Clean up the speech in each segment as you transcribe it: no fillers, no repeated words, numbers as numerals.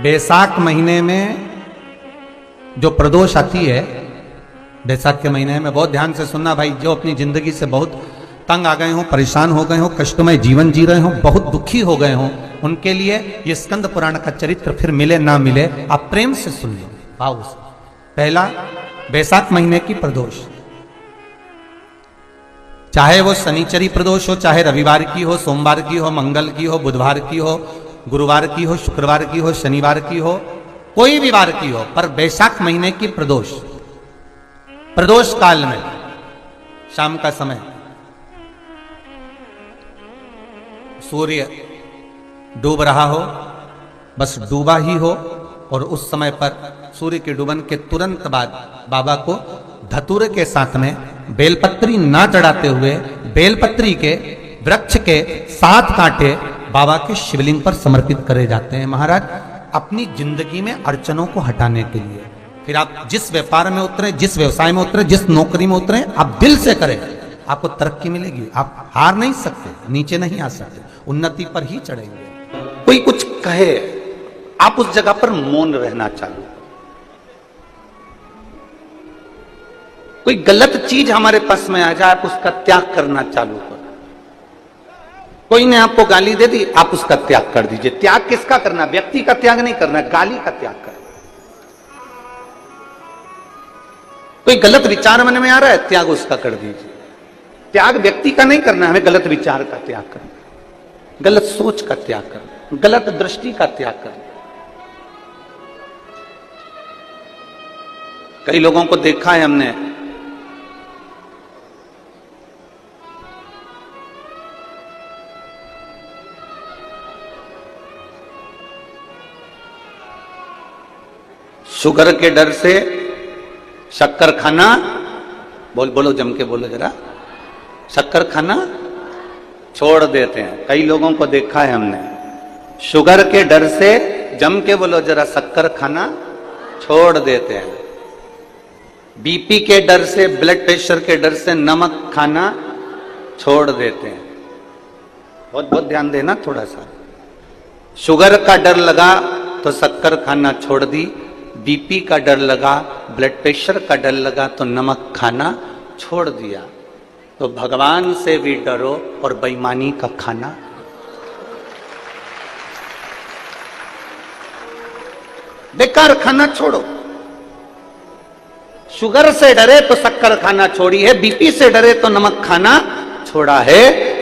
बैसाख महीने में जो प्रदोष आती है, बैसाख के महीने में बहुत ध्यान से सुनना भाई, जो अपनी जिंदगी से बहुत तंग आ गए हो, परेशान हो गए हो, कष्टमय जीवन जी रहे हो, बहुत दुखी हो गए हो, उनके लिए ये स्कंद पुराण का चरित्र फिर मिले ना मिले, आप प्रेम से सुन लो भाव से। पहला, बैसाख महीने की प्रदोष, चाहे वो शनिचरी प्रदोष हो, चाहे रविवार की हो, सोमवार की हो, मंगल की हो, बुधवार की हो, गुरुवार की हो, शुक्रवार की हो, शनिवार की हो, कोई भी वार की हो, पर बैसाख महीने की प्रदोष, प्रदोष काल में शाम का समय सूर्य डूब रहा हो, बस डूबा ही हो, और उस समय पर सूर्य के डूबन के तुरंत बाद बाबा को धतूरे के साथ में बेलपत्री ना चढ़ाते हुए बेलपत्री के वृक्ष के 7 कांटे बाबा के शिवलिंग पर समर्पित करे जाते हैं महाराज, अपनी जिंदगी में अड़चनों को हटाने के लिए। फिर आप जिस व्यापार में उतरे, जिस व्यवसाय में उतरे, जिस नौकरी में उतरे, आप दिल से करें, आपको तरक्की मिलेगी। आप हार नहीं सकते, नीचे नहीं आ सकते, उन्नति पर ही चढ़ेंगे। कोई कुछ कहे, आप उस जगह पर मौन रहना चालू। कोई गलत चीज हमारे पास में आ जाए, आप उसका त्याग करना चालू करो। कोई ने आपको गाली दे दी, आप उसका त्याग कर दीजिए। त्याग किसका करना? व्यक्ति का त्याग नहीं करना, गाली का त्याग करना। कोई गलत विचार मन में आ रहा है, त्याग उसका कर दीजिए। त्याग व्यक्ति का नहीं करना, हमें गलत विचार का त्याग करना, गलत सोच का त्याग करना, गलत दृष्टि का त्याग करना। कई लोगों को देखा है हमने, शुगर के डर से शक्कर खाना, बोलो जम के बोलो जरा, शक्कर खाना छोड़ देते हैं। कई लोगों को देखा है हमने, शुगर के डर से, जम के बोलो जरा, शक्कर खाना छोड़ देते हैं। बीपी के डर से, ब्लड प्रेशर के डर से नमक खाना छोड़ देते हैं। बहुत बहुत ध्यान देना थोड़ा सा। शुगर का डर लगा तो शक्कर खाना छोड़ दी, बीपी का डर लगा, ब्लड प्रेशर का डर लगा तो नमक खाना छोड़ दिया। तो भगवान से भी डरो और बेईमानी का खाना। बेकार खाना छोड़ो। शुगर से डरे तो शक्कर खाना छोड़ी है, बीपी से डरे तो नमक खाना छोड़ा है।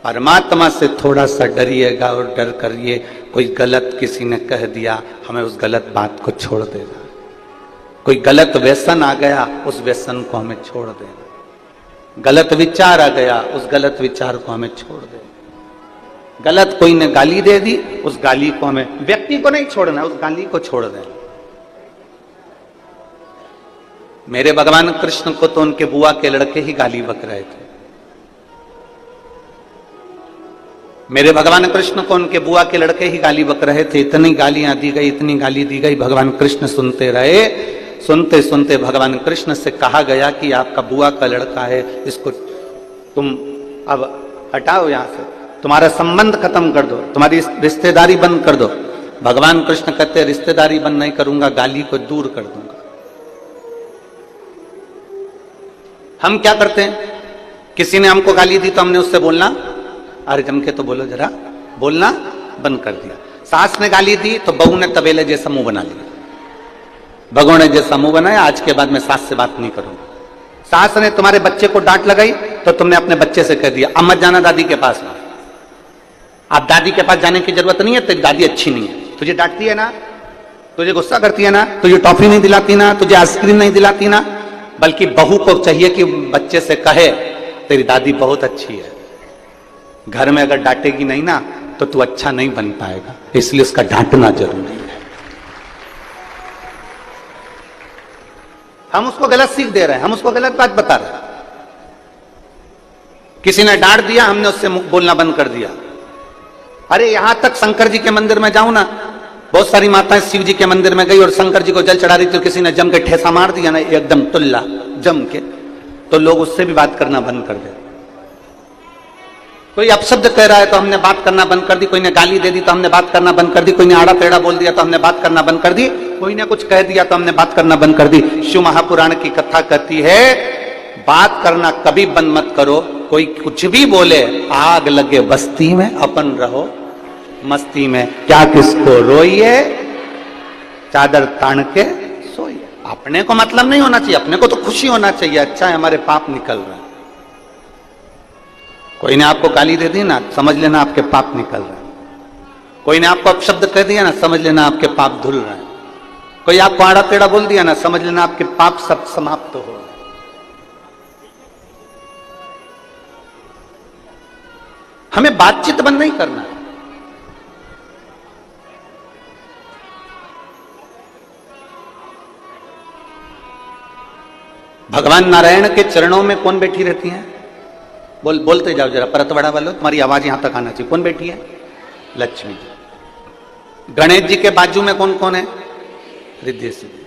परमात्मा से थोड़ा सा डरिएगा और डर करिए। कोई गलत किसी ने कह दिया, हमें उस गलत बात को छोड़ देना। कोई गलत व्यसन आ गया, उस व्यसन को हमें छोड़ देना। गलत विचार आ गया, उस गलत विचार को हमें छोड़ देना। गलत कोई ने गाली दे दी, उस गाली को हमें, व्यक्ति को नहीं छोड़ना, उस गाली को छोड़ देना। मेरे भगवान कृष्ण को तो उनके बुआ के लड़के ही गाली बक रहे थे। मेरे भगवान कृष्ण को उनके बुआ के लड़के ही गाली बक रहे थे। इतनी गालियां दी गई, इतनी गाली दी गई, भगवान कृष्ण सुनते रहे। सुनते सुनते भगवान कृष्ण से कहा गया कि आपका बुआ का लड़का है, इसको तुम अब हटाओ यहां से, तुम्हारा संबंध खत्म कर दो, तुम्हारी रिश्तेदारी बंद कर दो। भगवान कृष्ण कहते रिश्तेदारी बंद नहीं करूंगा, गाली को दूर कर दूंगा। हम क्या करते हैं, किसी ने हमको गाली दी तो हमने उससे बोलना, अरे जम के तो बोलो जरा, बोलना बंद कर दिया। सास ने गाली दी तो बहू ने तबेले जैसा मुंह बना लिया, बहू ने जैसा मुंह बनाया, आज के बाद मैं सास से बात नहीं करूंगा। सास ने तुम्हारे बच्चे को डांट लगाई तो तुमने अपने बच्चे से कह दिया, अब मत जाना दादी के पास। अब दादी के पास जाने की जरूरत नहीं है, तेरी दादी अच्छी नहीं है, तुझे डांटती है ना, तुझे गुस्सा करती है ना, तुझे टॉफी नहीं दिलाती ना, तुझे आइसक्रीम नहीं दिलाती ना। बल्कि बहू को चाहिए कि बच्चे से कहे तेरी दादी बहुत अच्छी है। घर में अगर डांटेगी नहीं ना तो तू अच्छा नहीं बन पाएगा, इसलिए उसका डांटना जरूरी है। हम उसको गलत सीख दे रहे हैं, हम उसको गलत बात बता रहे हैं। किसी ने डांट दिया, हमने उससे बोलना बंद कर दिया। अरे यहां तक शंकर जी के मंदिर में जाऊं ना, बहुत सारी माताएं शिव जी के मंदिर में गई और शंकर जी को जल चढ़ा रही थी, तो किसी ने जम के ठेसा मार दिया ना, एकदम टुल्ला जम के, तो लोग उससे भी बात करना बंद कर दे। कोई अपशब्द कह रहा है तो हमने बात करना बंद कर दी, कोई ने गाली दे दी तो हमने बात करना बंद कर दी, कोई ने आड़ा टेढ़ा बोल दिया तो हमने बात करना बंद कर दी, कोई ने कुछ कह दिया तो हमने बात करना बंद कर दी। शिव महापुराण की कथा कहती है बात करना कभी बंद मत करो। कोई कुछ भी बोले, आग लगे बस्ती में, अपन रहो मस्ती में, क्या किसको रोइए, चादर तान के सोइए। अपने को मतलब नहीं होना चाहिए, अपने को तो खुशी होना चाहिए, अच्छा है हमारे पाप निकल रहे हैं। कोई ने आपको गाली दे दी ना, समझ लेना आपके पाप निकल रहे हैं। कोई ने आपको अपशब्द कह दिया ना, समझ लेना आपके पाप धुल रहे हैं। कोई आपको आड़ा टेढ़ा बोल दिया ना, समझ लेना आपके पाप सब समाप्त हो रहे हैं। हमें बातचीत बंद नहीं करना है। भगवान नारायण के चरणों में कौन बैठी रहती है? बोलते जाओ जरा, परतवाड़ा वालों, तुम्हारी आवाज यहां तक आना चाहिए। कौन बैठी है? लक्ष्मी जी। गणेश जी के बाजू में कौन कौन है? रिद्धि सिद्धि।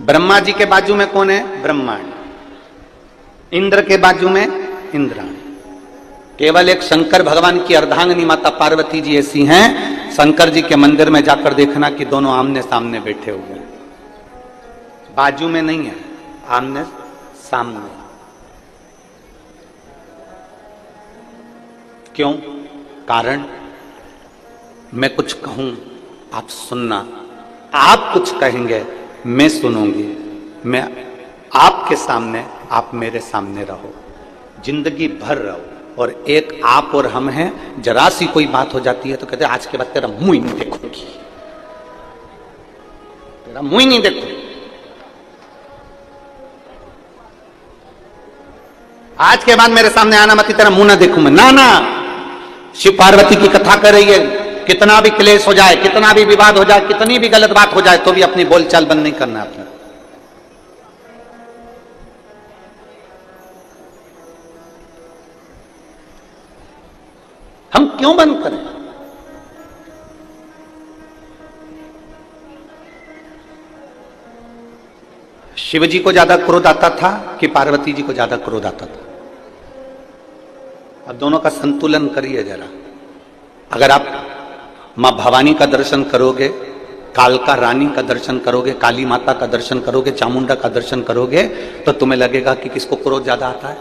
ब्रह्मा जी के बाजू में कौन है? ब्रह्मांड। इंद्र के बाजू में इंद्राणी। केवल एक शंकर भगवान की अर्धांगिनी माता पार्वती जी ऐसी हैं, शंकर जी के मंदिर में जाकर देखना कि दोनों आमने सामने बैठे हुए हैं, बाजू में नहीं है, आमने सामने। क्यों? कारण मैं कुछ कहूं आप सुनना, आप कुछ कहेंगे मैं सुनूंगी, मैं आपके सामने आप मेरे सामने रहो, जिंदगी भर रहो। और एक आप और हम हैं, जरा सी कोई बात हो जाती है तो कहते हैं आज के बाद तेरा मुंह ही नहीं देखूंगी, तेरा मुंह ही नहीं देखूंगी, आज के बाद मेरे सामने आना मत, तेरा मुंह ना देखूं मैं। ना ना, शिव पार्वती की कथा कर रही है, कितना भी क्लेश हो जाए, कितना भी विवाद हो जाए, कितनी भी गलत बात हो जाए, तो भी अपनी बोलचाल बंद नहीं करना अपना। हम क्यों बंद करें? शिव जी को ज्यादा क्रोध आता था कि पार्वती जी को ज्यादा क्रोध आता था? अब दोनों का संतुलन करिए जरा। अगर आप मां भवानी का दर्शन करोगे, कालका रानी का दर्शन करोगे, काली माता का दर्शन करोगे, चामुंडा का दर्शन करोगे, तो तुम्हें लगेगा कि किसको क्रोध ज्यादा आता है?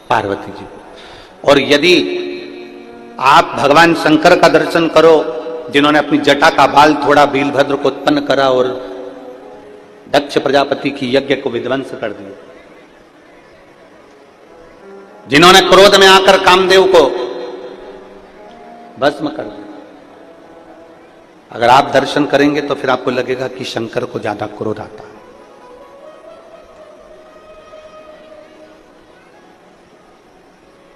पार्वती जी को। और यदि आप भगवान शंकर का दर्शन करो, जिन्होंने अपनी जटा का बाल थोड़ा वीरभद्र को उत्पन्न करा और दक्ष प्रजापति की यज्ञ को विध्वंस कर दिया, जिन्होंने क्रोध में आकर कामदेव को भस्म कर दिया, अगर आप दर्शन करेंगे तो फिर आपको लगेगा कि शंकर को ज्यादा क्रोध आता है।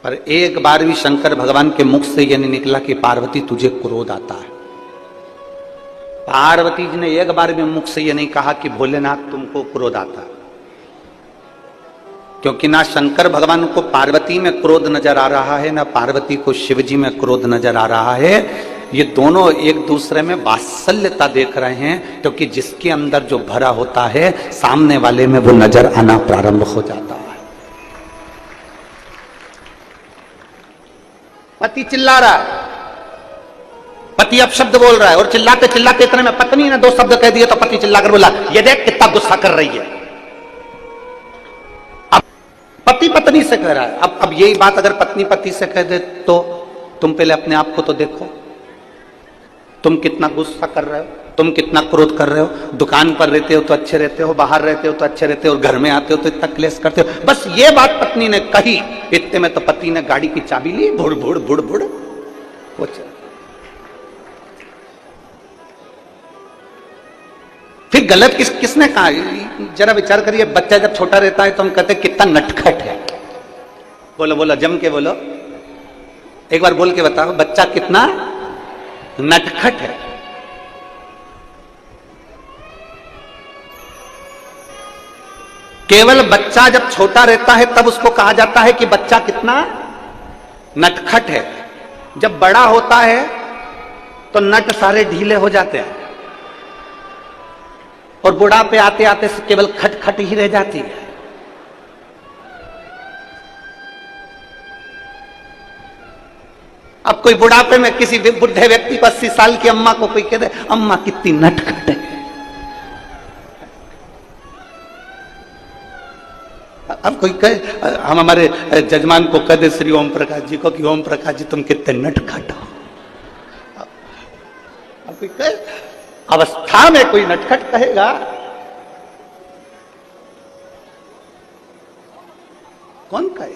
पर एक बार भी शंकर भगवान के मुख से यह नहीं निकला कि पार्वती तुझे क्रोध आता है। पार्वती जी ने एक बार भी मुख से यह नहीं कहा कि भोलेनाथ तुमको क्रोध आता है, क्योंकि ना शंकर भगवान को पार्वती में क्रोध नजर आ रहा है, ना पार्वती को शिव जी में क्रोध नजर आ रहा है। ये दोनों एक दूसरे में वात्सल्यता देख रहे हैं, क्योंकि जिसके अंदर जो भरा होता है सामने वाले में वो नजर आना प्रारंभ हो जाता है। पति चिल्ला रहा है, पति अपशब्द बोल रहा है, और चिल्लाते चिल्लाते इतने में पत्नी ने दो शब्द कह दिए तो पति चिल्लाकर बोला, ये देख कितना गुस्सा कर रही है। अब पति पत्नी से कह रहा है। अब यही बात अगर पत्नी पति से कह दे तो तुम पहले अपने आप को तो देखो, तुम कितना गुस्सा कर रहे हो, तुम कितना क्रोध कर रहे हो। दुकान पर रहते हो तो अच्छे रहते हो, बाहर रहते हो तो अच्छे रहते हो, और घर में आते हो तो इतना क्लेश करते हो। बस ये बात पत्नी ने कही, इतने में तो पति ने गाड़ी की चाबी ली, भुड़ भुड़ भुड़ भुड़ वो चल। फिर गलत किसने कहा? जरा विचार करिए, बच्चा जब छोटा रहता है तो हम कहते हैं कितना नटखट है। बोलो बोलो, जम के बोलो, एक बार बोल के बताओ, बच्चा कितना नटखट है। केवल बच्चा जब छोटा रहता है तब उसको कहा जाता है कि बच्चा कितना नटखट है। जब बड़ा होता है तो नट सारे ढीले हो जाते हैं, और बुढ़ापे आते आते से केवल खटखट ही रह जाती है। अब कोई बुढ़ापे में किसी बुढ़े व्यक्ति को 80 साल की अम्मा को कोई कह दे अम्मा कितनी नटखट है, अब कोई कहे, हम हमारे जजमान को कह दे श्री ओम प्रकाश जी को कि ओम प्रकाश जी तुम कितने नटखट हो, अब कोई कहे, अवस्था में कोई नटखट कहेगा? कौन कहे?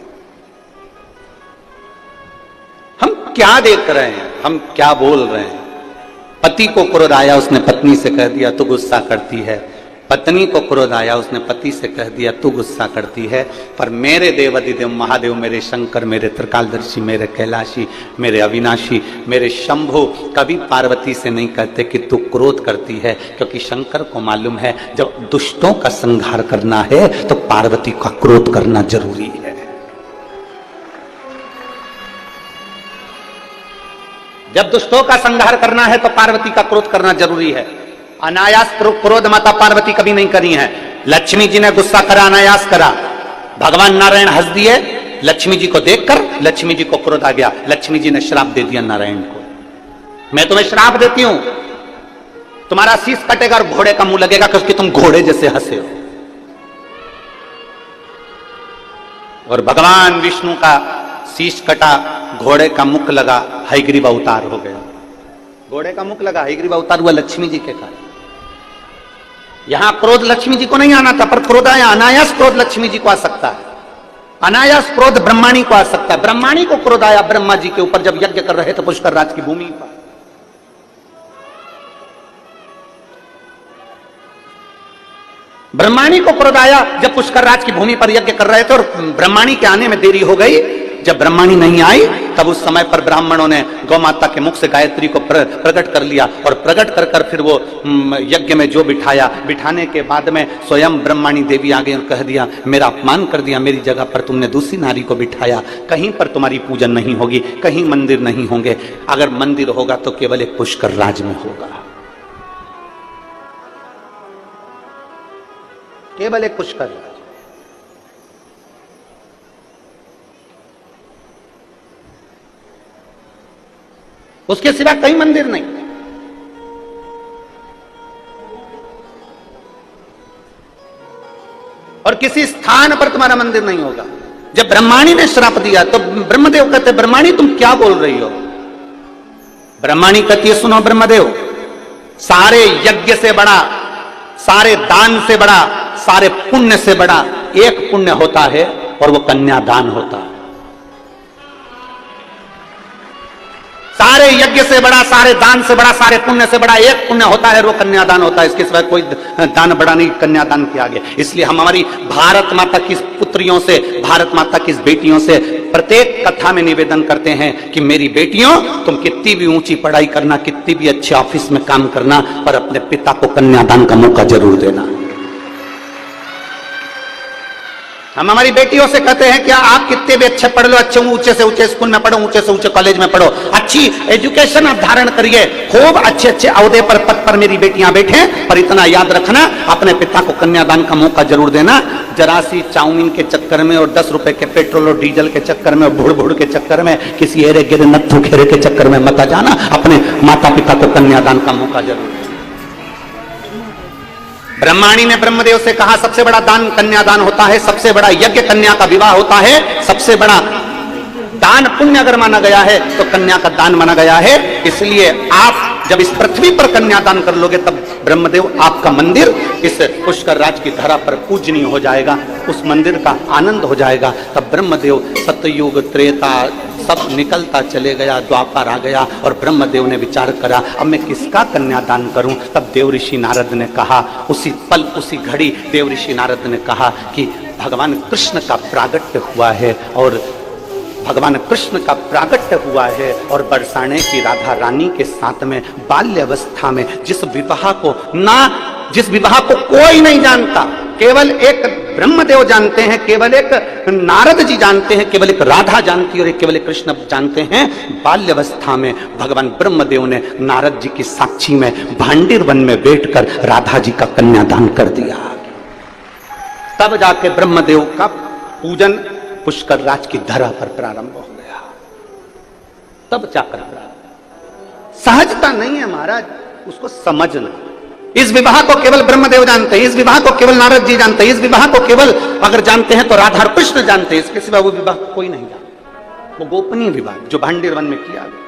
हम क्या देख रहे हैं, हम क्या बोल रहे हैं? पति को क्रोध आया, उसने पत्नी से कह दिया तू गुस्सा करती है, पत्नी को क्रोध आया, उसने पति से कह दिया तू गुस्सा करती है। पर मेरे देवाधिदेव महादेव, मेरे शंकर, मेरे त्रिकालदर्शी, मेरे कैलाशी, मेरे अविनाशी, मेरे शंभु कभी पार्वती से नहीं कहते कि तू क्रोध करती है, क्योंकि शंकर को मालूम है जब दुष्टों का संहार करना है तो पार्वती का क्रोध करना जरूरी है। जब दुष्टों का संहार करना है तो पार्वती का क्रोध करना जरूरी है। अनायास क्रोध माता पार्वती कभी नहीं करी है। लक्ष्मी जी ने गुस्सा करा, अनायास करा, भगवान नारायण हंस दिए, लक्ष्मी जी को देखकर लक्ष्मी जी को क्रोध आ गया, लक्ष्मी जी ने श्राप दे दिया नारायण को, मैं तुम्हें श्राप देती हूं, तुम्हारा शीश कटेगा और घोड़े का मुंह लगेगा क्योंकि तुम घोड़े जैसे हंसे हो। और भगवान विष्णु का शीश कटा, घोड़े का मुख लगा, हयग्रीव अवतार हो गया। घोड़े का मुख लगा, हयग्रीव अवतार हुआ लक्ष्मी जी के कारण। यहां क्रोध लक्ष्मी जी को नहीं आना था, पर क्रोध आया, अनायास क्रोध लक्ष्मी जी को आ सकता है, अनायास क्रोध ब्रह्माणी को आ सकता है। ब्रह्माणी को क्रोध आया ब्रह्मा जी के ऊपर जब यज्ञ कर रहे थे पुष्कर राज की भूमि पर। ब्रह्माणी को क्रोध आया जब पुष्कर राज की भूमि पर यज्ञ कर रहे थे और ब्रह्माणी के आने में देरी हो गई। जब ब्रह्माणी नहीं आई तब उस समय पर ब्राह्मणों ने गौ माता के मुख से गायत्री को प्रकट कर लिया और प्रकट कर कर फिर वो यज्ञ में जो बिठाया, बिठाने के बाद में स्वयं ब्रह्माणी देवी आ गई और कह दिया मेरा अपमान कर दिया, मेरी जगह पर तुमने दूसरी नारी को बिठाया, कहीं पर तुम्हारी पूजन नहीं होगी, कहीं मंदिर नहीं होंगे, अगर मंदिर होगा तो केवल एक पुष्कर राज में होगा, केवल एक पुष्कर राज। उसके सिवा कहीं मंदिर नहीं। और किसी स्थान पर तुम्हारा मंदिर नहीं होगा। जब ब्रह्माणी ने श्राप दिया तो ब्रह्मदेव कहते ब्रह्माणी तुम क्या बोल रही हो? ब्रह्माणी कहती है सुनो ब्रह्मदेव, सारे यज्ञ से बड़ा, सारे दान से बड़ा, सारे पुण्य से बड़ा एक पुण्य होता है और वो कन्यादान होता है। सारे यज्ञ से बड़ा, सारे दान से बड़ा, सारे पुण्य से बड़ा एक पुण्य होता है, वो कन्यादान होता है। इसके सिवा कोई दान बड़ा नहीं कन्यादान के आगे। इसलिए हम हमारी भारत माता की पुत्रियों से, भारत माता की बेटियों से प्रत्येक कथा में निवेदन करते हैं कि मेरी बेटियों तुम कितनी भी ऊंची पढ़ाई करना, कितनी भी अच्छे ऑफिस में काम करना, पर अपने पिता को कन्यादान का मौका जरूर देना। हम हमारी बेटियों से कहते हैं कि आप कितने भी अच्छे पढ़ लो, अच्छे ऊंचे से ऊंचे स्कूल में पढ़ो, ऊंचे से ऊंचे कॉलेज में पढ़ो, अच्छी एजुकेशन आप धारण करिए, खूब अच्छे अच्छे अहदे पर, पद पर मेरी बेटियां बैठे, पर इतना याद रखना अपने पिता को कन्यादान का मौका जरूर देना। जरा सी चाउमीन के चक्कर में और 10 रुपए के पेट्रोल और डीजल के चक्कर में, भुड़ भुड़ के चक्कर में, किसी एरे गिरे नत्थु खेरे के चक्कर में मत जाना, अपने माता पिता को कन्यादान का मौका जरूर। ब्रह्माणी ने ब्रह्मदेव से कहा सबसे बड़ा दान कन्यादान होता है, सबसे बड़ा यज्ञ कन्या का विवाह होता है, सबसे बड़ा दान पुण्य अगर माना गया है तो कन्या का दान माना गया है। इसलिए आप जब इस पृथ्वी पर कन्यादान कर लोगे तब ब्रह्मदेव आपका मंदिर इस पुष्कर राज की धरा पर पूजनीय हो जाएगा, उस मंदिर का आनंद हो जाएगा। तब ब्रह्मदेव सतयुग त्रेता सब निकलता चले गया, द्वापर आ गया और ब्रह्मदेव ने विचार करा अब मैं किसका कन्यादान करूं। तब देव ऋषि नारद ने कहा, उसी पल उसी घड़ी देव ऋषि नारद ने कहा कि भगवान कृष्ण का प्रागट्य हुआ है और भगवान कृष्ण का प्रागट्य हुआ है और बरसाने की राधा रानी के साथ में बाल्य अवस्था में जिस विवाह को कोई नहीं जानता, केवल एक ब्रह्मदेव जानते हैं, केवल एक नारद जी जानते हैं, केवल एक राधा जानती है और केवल एक कृष्ण जानते हैं। बाल्य अवस्था में भगवान ब्रह्मदेव ने नारद जी की साक्षी में भांडीर वन में बैठकर राधा जी का कन्यादान कर दिया। तब जाके ब्रह्मदेव का पूजन पुष्कर राज की धरा पर प्रारंभ हो गया। तब जाकर सहजता नहीं है महाराज, उसको समझना। इस विवाह को केवल ब्रह्मदेव जानते हैं, इस विवाह को केवल नारद जी जानते हैं, इस विवाह को केवल अगर जानते हैं तो राधा और कृष्ण जानते हैं, इसके सिवा वो विवाह कोई नहीं जानता। वो गोपनीय विवाह जो भांडीर वन में किया गया।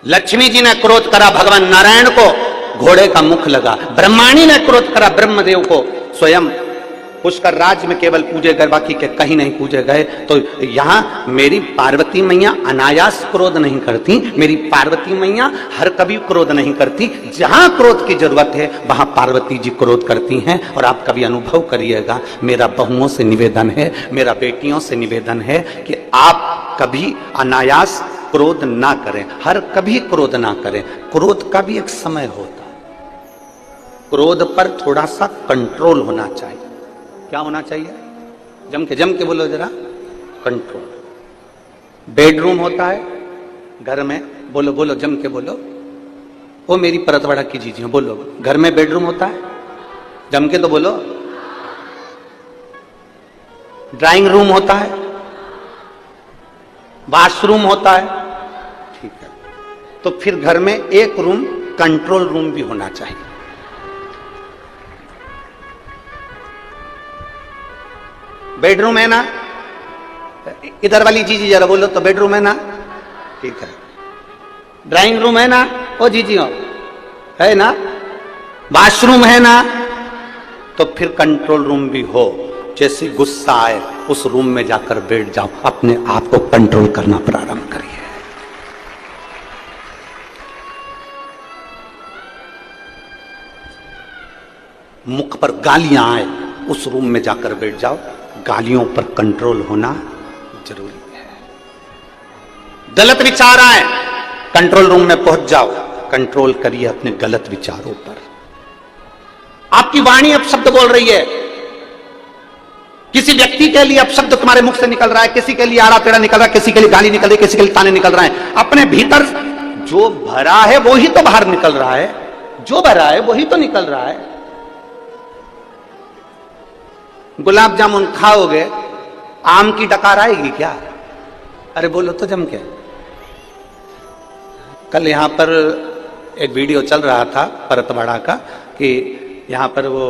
लक्ष्मी जी ने क्रोध करा भगवान नारायण को, घोड़े का मुख लगा। ब्रह्माणी ने क्रोध करा ब्रह्मदेव को, स्वयं पुष्कर राज में केवल पूजे गए, बाकी के कहीं नहीं पूजे गए। तो यहां मेरी पार्वती मैया अनायास क्रोध नहीं करती, मेरी पार्वती मैया हर कभी क्रोध नहीं करती। जहां क्रोध की जरूरत है वहां पार्वती जी क्रोध करती हैं। और आप कभी अनुभव करिएगा, मेरा बहुओं से निवेदन है, मेरा बेटियों से निवेदन है कि आप कभी अनायास क्रोध ना करें, हर कभी क्रोध ना करें। क्रोध का भी एक समय होता है, क्रोध पर थोड़ा सा कंट्रोल होना चाहिए। क्या होना चाहिए? जम के बोलो जरा, कंट्रोल। बेडरूम होता है घर में, बोलो बोलो जम के बोलो। वो मेरी परतवाड़ा की चीजें बोलो, घर में बेडरूम होता है, जम के तो बोलो। ड्राइंग रूम होता है, वॉशरूम होता है, ठीक है। तो फिर घर में एक रूम कंट्रोल रूम भी होना चाहिए। बेडरूम है ना, इधर वाली जीजी जरा बोलो तो बेडरूम है ना, ठीक है। ड्राइंग रूम है ना, ओ जीजी हो है ना, वॉशरूम है ना, तो फिर कंट्रोल रूम भी हो। जैसे गुस्सा आए उस रूम में जाकर बैठ जाओ, अपने आप को कंट्रोल करना प्रारंभ करिए। मुख पर गालियां आए उस रूम में जाकर बैठ जाओ, गालियों पर कंट्रोल होना जरूरी है। गलत विचार आए कंट्रोल रूम में पहुंच जाओ, कंट्रोल करिए अपने गलत विचारों पर। आपकी वाणी अब शब्द बोल रही है, किसी व्यक्ति के लिए अब शब्द तुम्हारे मुख से निकल रहा है, किसी के लिए आड़ा टेढ़ा निकल रहा है, किसी के लिए गाली निकल रही है, किसी के लिए ताने निकल रहे हैं। अपने भीतर जो भरा है वो ही तो बाहर निकल रहा है, जो भरा है वही तो निकल रहा है। गुलाब जामुन खाओगे, आम की डकार आएगी क्या? अरे बोलो तो जम के। कल यहां पर एक वीडियो चल रहा था परतवाड़ा का कि यहां पर वो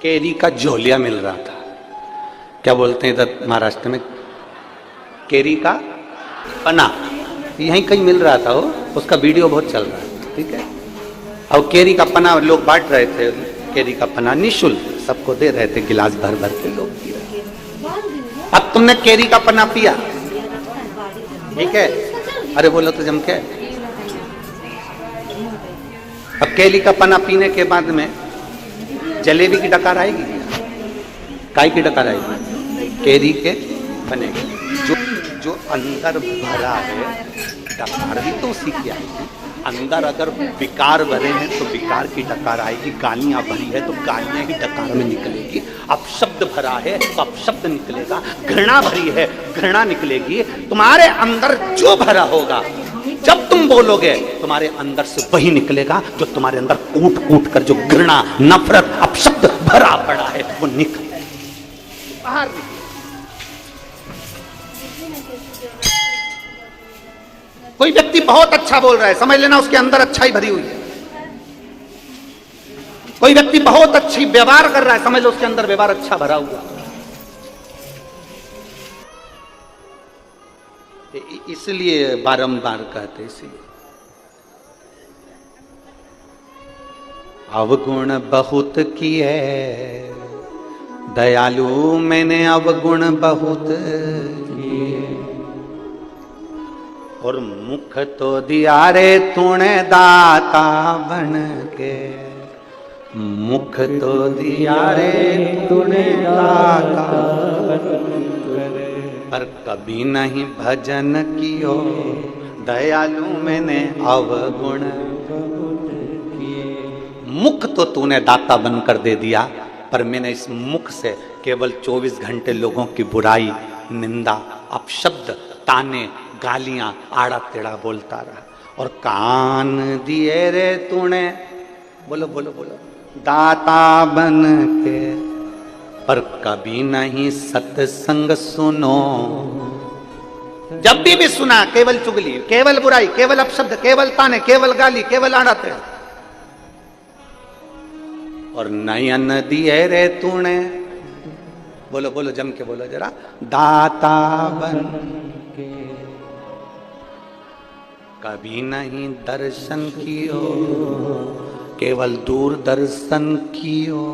केरी का झोलिया मिल रहा था। क्या बोलते हैं इधर महाराष्ट्र में, केरी का पना, यहीं कहीं मिल रहा था वो, उसका वीडियो बहुत चल रहा है, ठीक है। और केरी का पना लोग बांट रहे थे, केरी का पना निःशुल्क सबको दे रहे थे, गिलास भर भर के लोग पी रहे थे। अब तुमने केरी का पना पिया, ठीक है, अरे बोलो तो जम के। अब केरी का पना पीने के बाद में जलेबी की डकार आएगी, काय की डकार आएगी? केरी के पने की। जो अंदर भरा है डकार भी तो उसी की आएगी। अंदर अगर विकार भरे हैं तो विकार की डकार आएगी, गालियां भरी है तो गालियां ही डकार में निकलेगी। अब शब्द भरा है तो अब शब्द निकलेगा, घृणा भरी है घृणा निकलेगी। तुम्हारे अंदर जो भरा होगा जब तुम बोलोगे तुम्हारे अंदर से वही निकलेगा, जो तुम्हारे अंदर कूट कूट कर जो घृणा नफरत अब शब्द भरा पड़ा है वो निकले बाहर। कोई व्यक्ति बहुत अच्छा बोल रहा है, समझ लेना उसके अंदर अच्छाई भरी हुई है। कोई व्यक्ति बहुत अच्छी व्यवहार कर रहा है, समझ लो उसके अंदर व्यवहार अच्छा भरा हुआ। इसलिए बारंबार कहते, इसलिए अवगुण बहुत किए दयालु, मैंने अवगुण बहुत किए, और मुख तो दिया रे तूने दाता बन के, मुख तो दिया रे तूने दाता बन के, पर कभी नहीं भजन कियो दयालु मैंने अवगुण किए। मुख तो तूने दाता बनकर दे दिया, पर मैंने इस मुख से केवल 24 घंटे लोगों की बुराई निंदा अपशब्द ताने गालियां आड़ा टेढ़ा बोलता रहा। और कान दिए रे तूने, बोलो बोलो बोलो, दाता बन के, पर कभी नहीं सत्संग सुनो। जब भी सुना केवल चुगली, केवल बुराई, केवल अपशब्द, केवल ताने, केवल गाली, केवल आड़ाते। और नयन दिए रे तूने, बोलो बोलो जम के बोलो जरा, दाता बन के कभी नहीं दर्शन कियो, केवल दूरदर्शन कियो।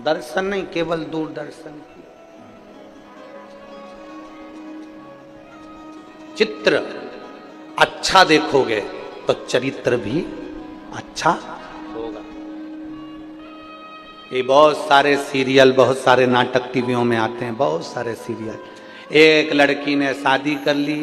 दर्शन नहीं, केवल दूरदर्शन कियो। चित्र अच्छा देखोगे तो चरित्र भी अच्छा होगा। ये बहुत सारे सीरियल, बहुत सारे नाटक टीवियों में आते हैं, बहुत सारे सीरियल। एक लड़की ने शादी कर ली,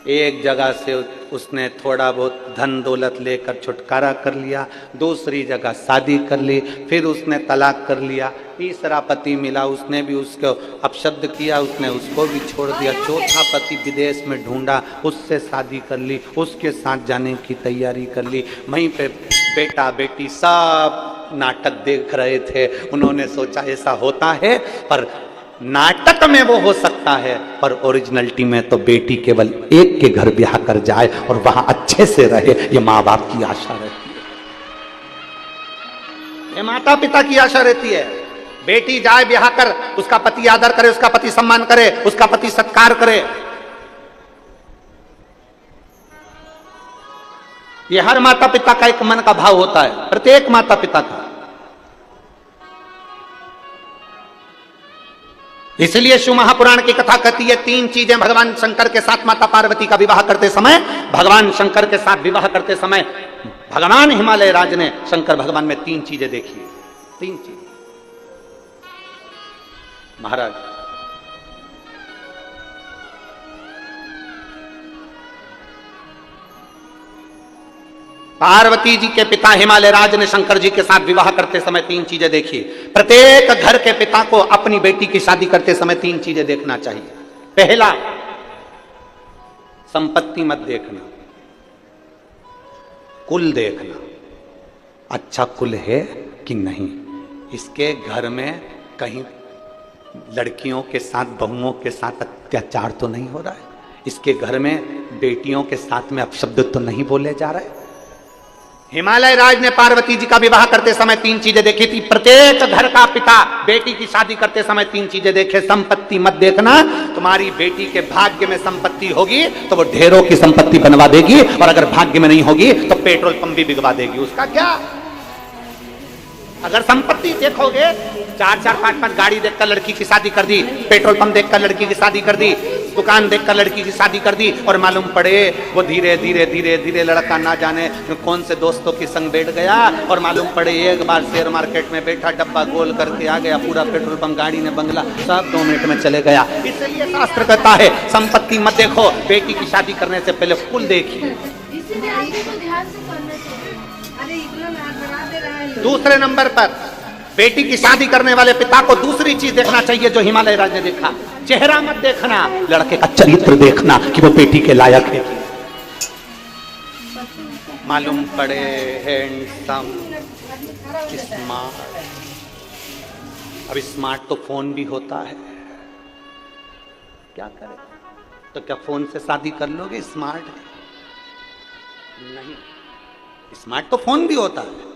एक जगह से उसने थोड़ा बहुत धन दौलत लेकर छुटकारा कर लिया, दूसरी जगह शादी कर ली, फिर उसने तलाक कर लिया, तीसरा पति मिला, उसने भी उसको अपशब्द किया, उसने उसको भी छोड़ दिया, चौथा पति विदेश में ढूंढा, उससे शादी कर ली, उसके साथ जाने की तैयारी कर ली। वहीं पे बेटा बेटी सब नाटक देख रहे थे। उन्होंने सोचा ऐसा होता है, पर नाटक में वो हो सकता है, पर ओरिजिनलिटी में तो बेटी केवल एक के घर ब्याह कर जाए और वहां अच्छे से रहे, ये माँ बाप की आशा रहती है, ये माता पिता की आशा रहती है। बेटी जाए ब्याह कर, उसका पति आदर करे, उसका पति सम्मान करे, उसका पति सत्कार करे। ये हर माता पिता का एक मन का भाव होता है, प्रत्येक माता पिता का। इसलिए शिव महापुराण की कथा कहती है, तीन चीजें भगवान शंकर के साथ माता पार्वती का विवाह करते समय, भगवान शंकर के साथ विवाह करते समय भगवान हिमालय राज ने शंकर भगवान में तीन चीजें देखी। तीन चीजें महाराज, पार्वती जी के पिता हिमालय राज ने शंकर जी के साथ विवाह करते समय तीन चीजें देखी। प्रत्येक घर के पिता को अपनी बेटी की शादी करते समय तीन चीजें देखना चाहिए। पहला, संपत्ति मत देखना, कुल देखना, अच्छा कुल है कि नहीं, इसके घर में कहीं लड़कियों के साथ, बहुओं के साथ अत्याचार तो नहीं हो रहा है, इसके घर में बेटियों के साथ में अपशब्द तो नहीं बोले जा रहे। हिमालय राज ने पार्वती जी का विवाह करते समय तीन चीजें देखी थी। प्रत्येक घर का पिता बेटी की शादी करते समय तीन चीजें देखे। संपत्ति मत देखना, तुम्हारी बेटी के भाग्य में संपत्ति होगी तो वो ढेरों की संपत्ति बनवा देगी, और अगर भाग्य में नहीं होगी तो पेट्रोल पंप भी बिगवा देगी, उसका क्या। अगर संपत्ति देखोगे, 4-4, 5-5 गाड़ी देखकर लड़की की शादी कर दी, पेट्रोल पंप देखकर लड़की की शादी कर दी, दुकान देखकर लड़की की शादी कर दी, और मालूम पड़े वो धीरे धीरे धीरे धीरे लड़का ना जाने कौन से दोस्तों के संग बैठ गया, और मालूम पड़े एक बार शेयर मार्केट में बैठा, डब्बा गोल करके आ गया, पूरा पेट्रोल पंप, गाड़ी ने बंगला सब 2 मिनट में चले गया। इसलिए शास्त्र कहता है संपत्ति मत देखो, बेटी की शादी करने से पहले कुल देखिए। दूसरे नंबर पर बेटी की शादी करने वाले पिता को दूसरी चीज देखना चाहिए जो हिमालय राज ने देखा। चेहरा मत देखना, लड़के का चरित्र देखना कि वो बेटी के लायक है। मालूम पड़े हैंडसम, स्मार्ट। अब स्मार्ट तो फोन भी होता है, क्या करें, तो क्या फोन से शादी कर लोगे? स्मार्ट नहीं, स्मार्ट तो फोन भी होता है।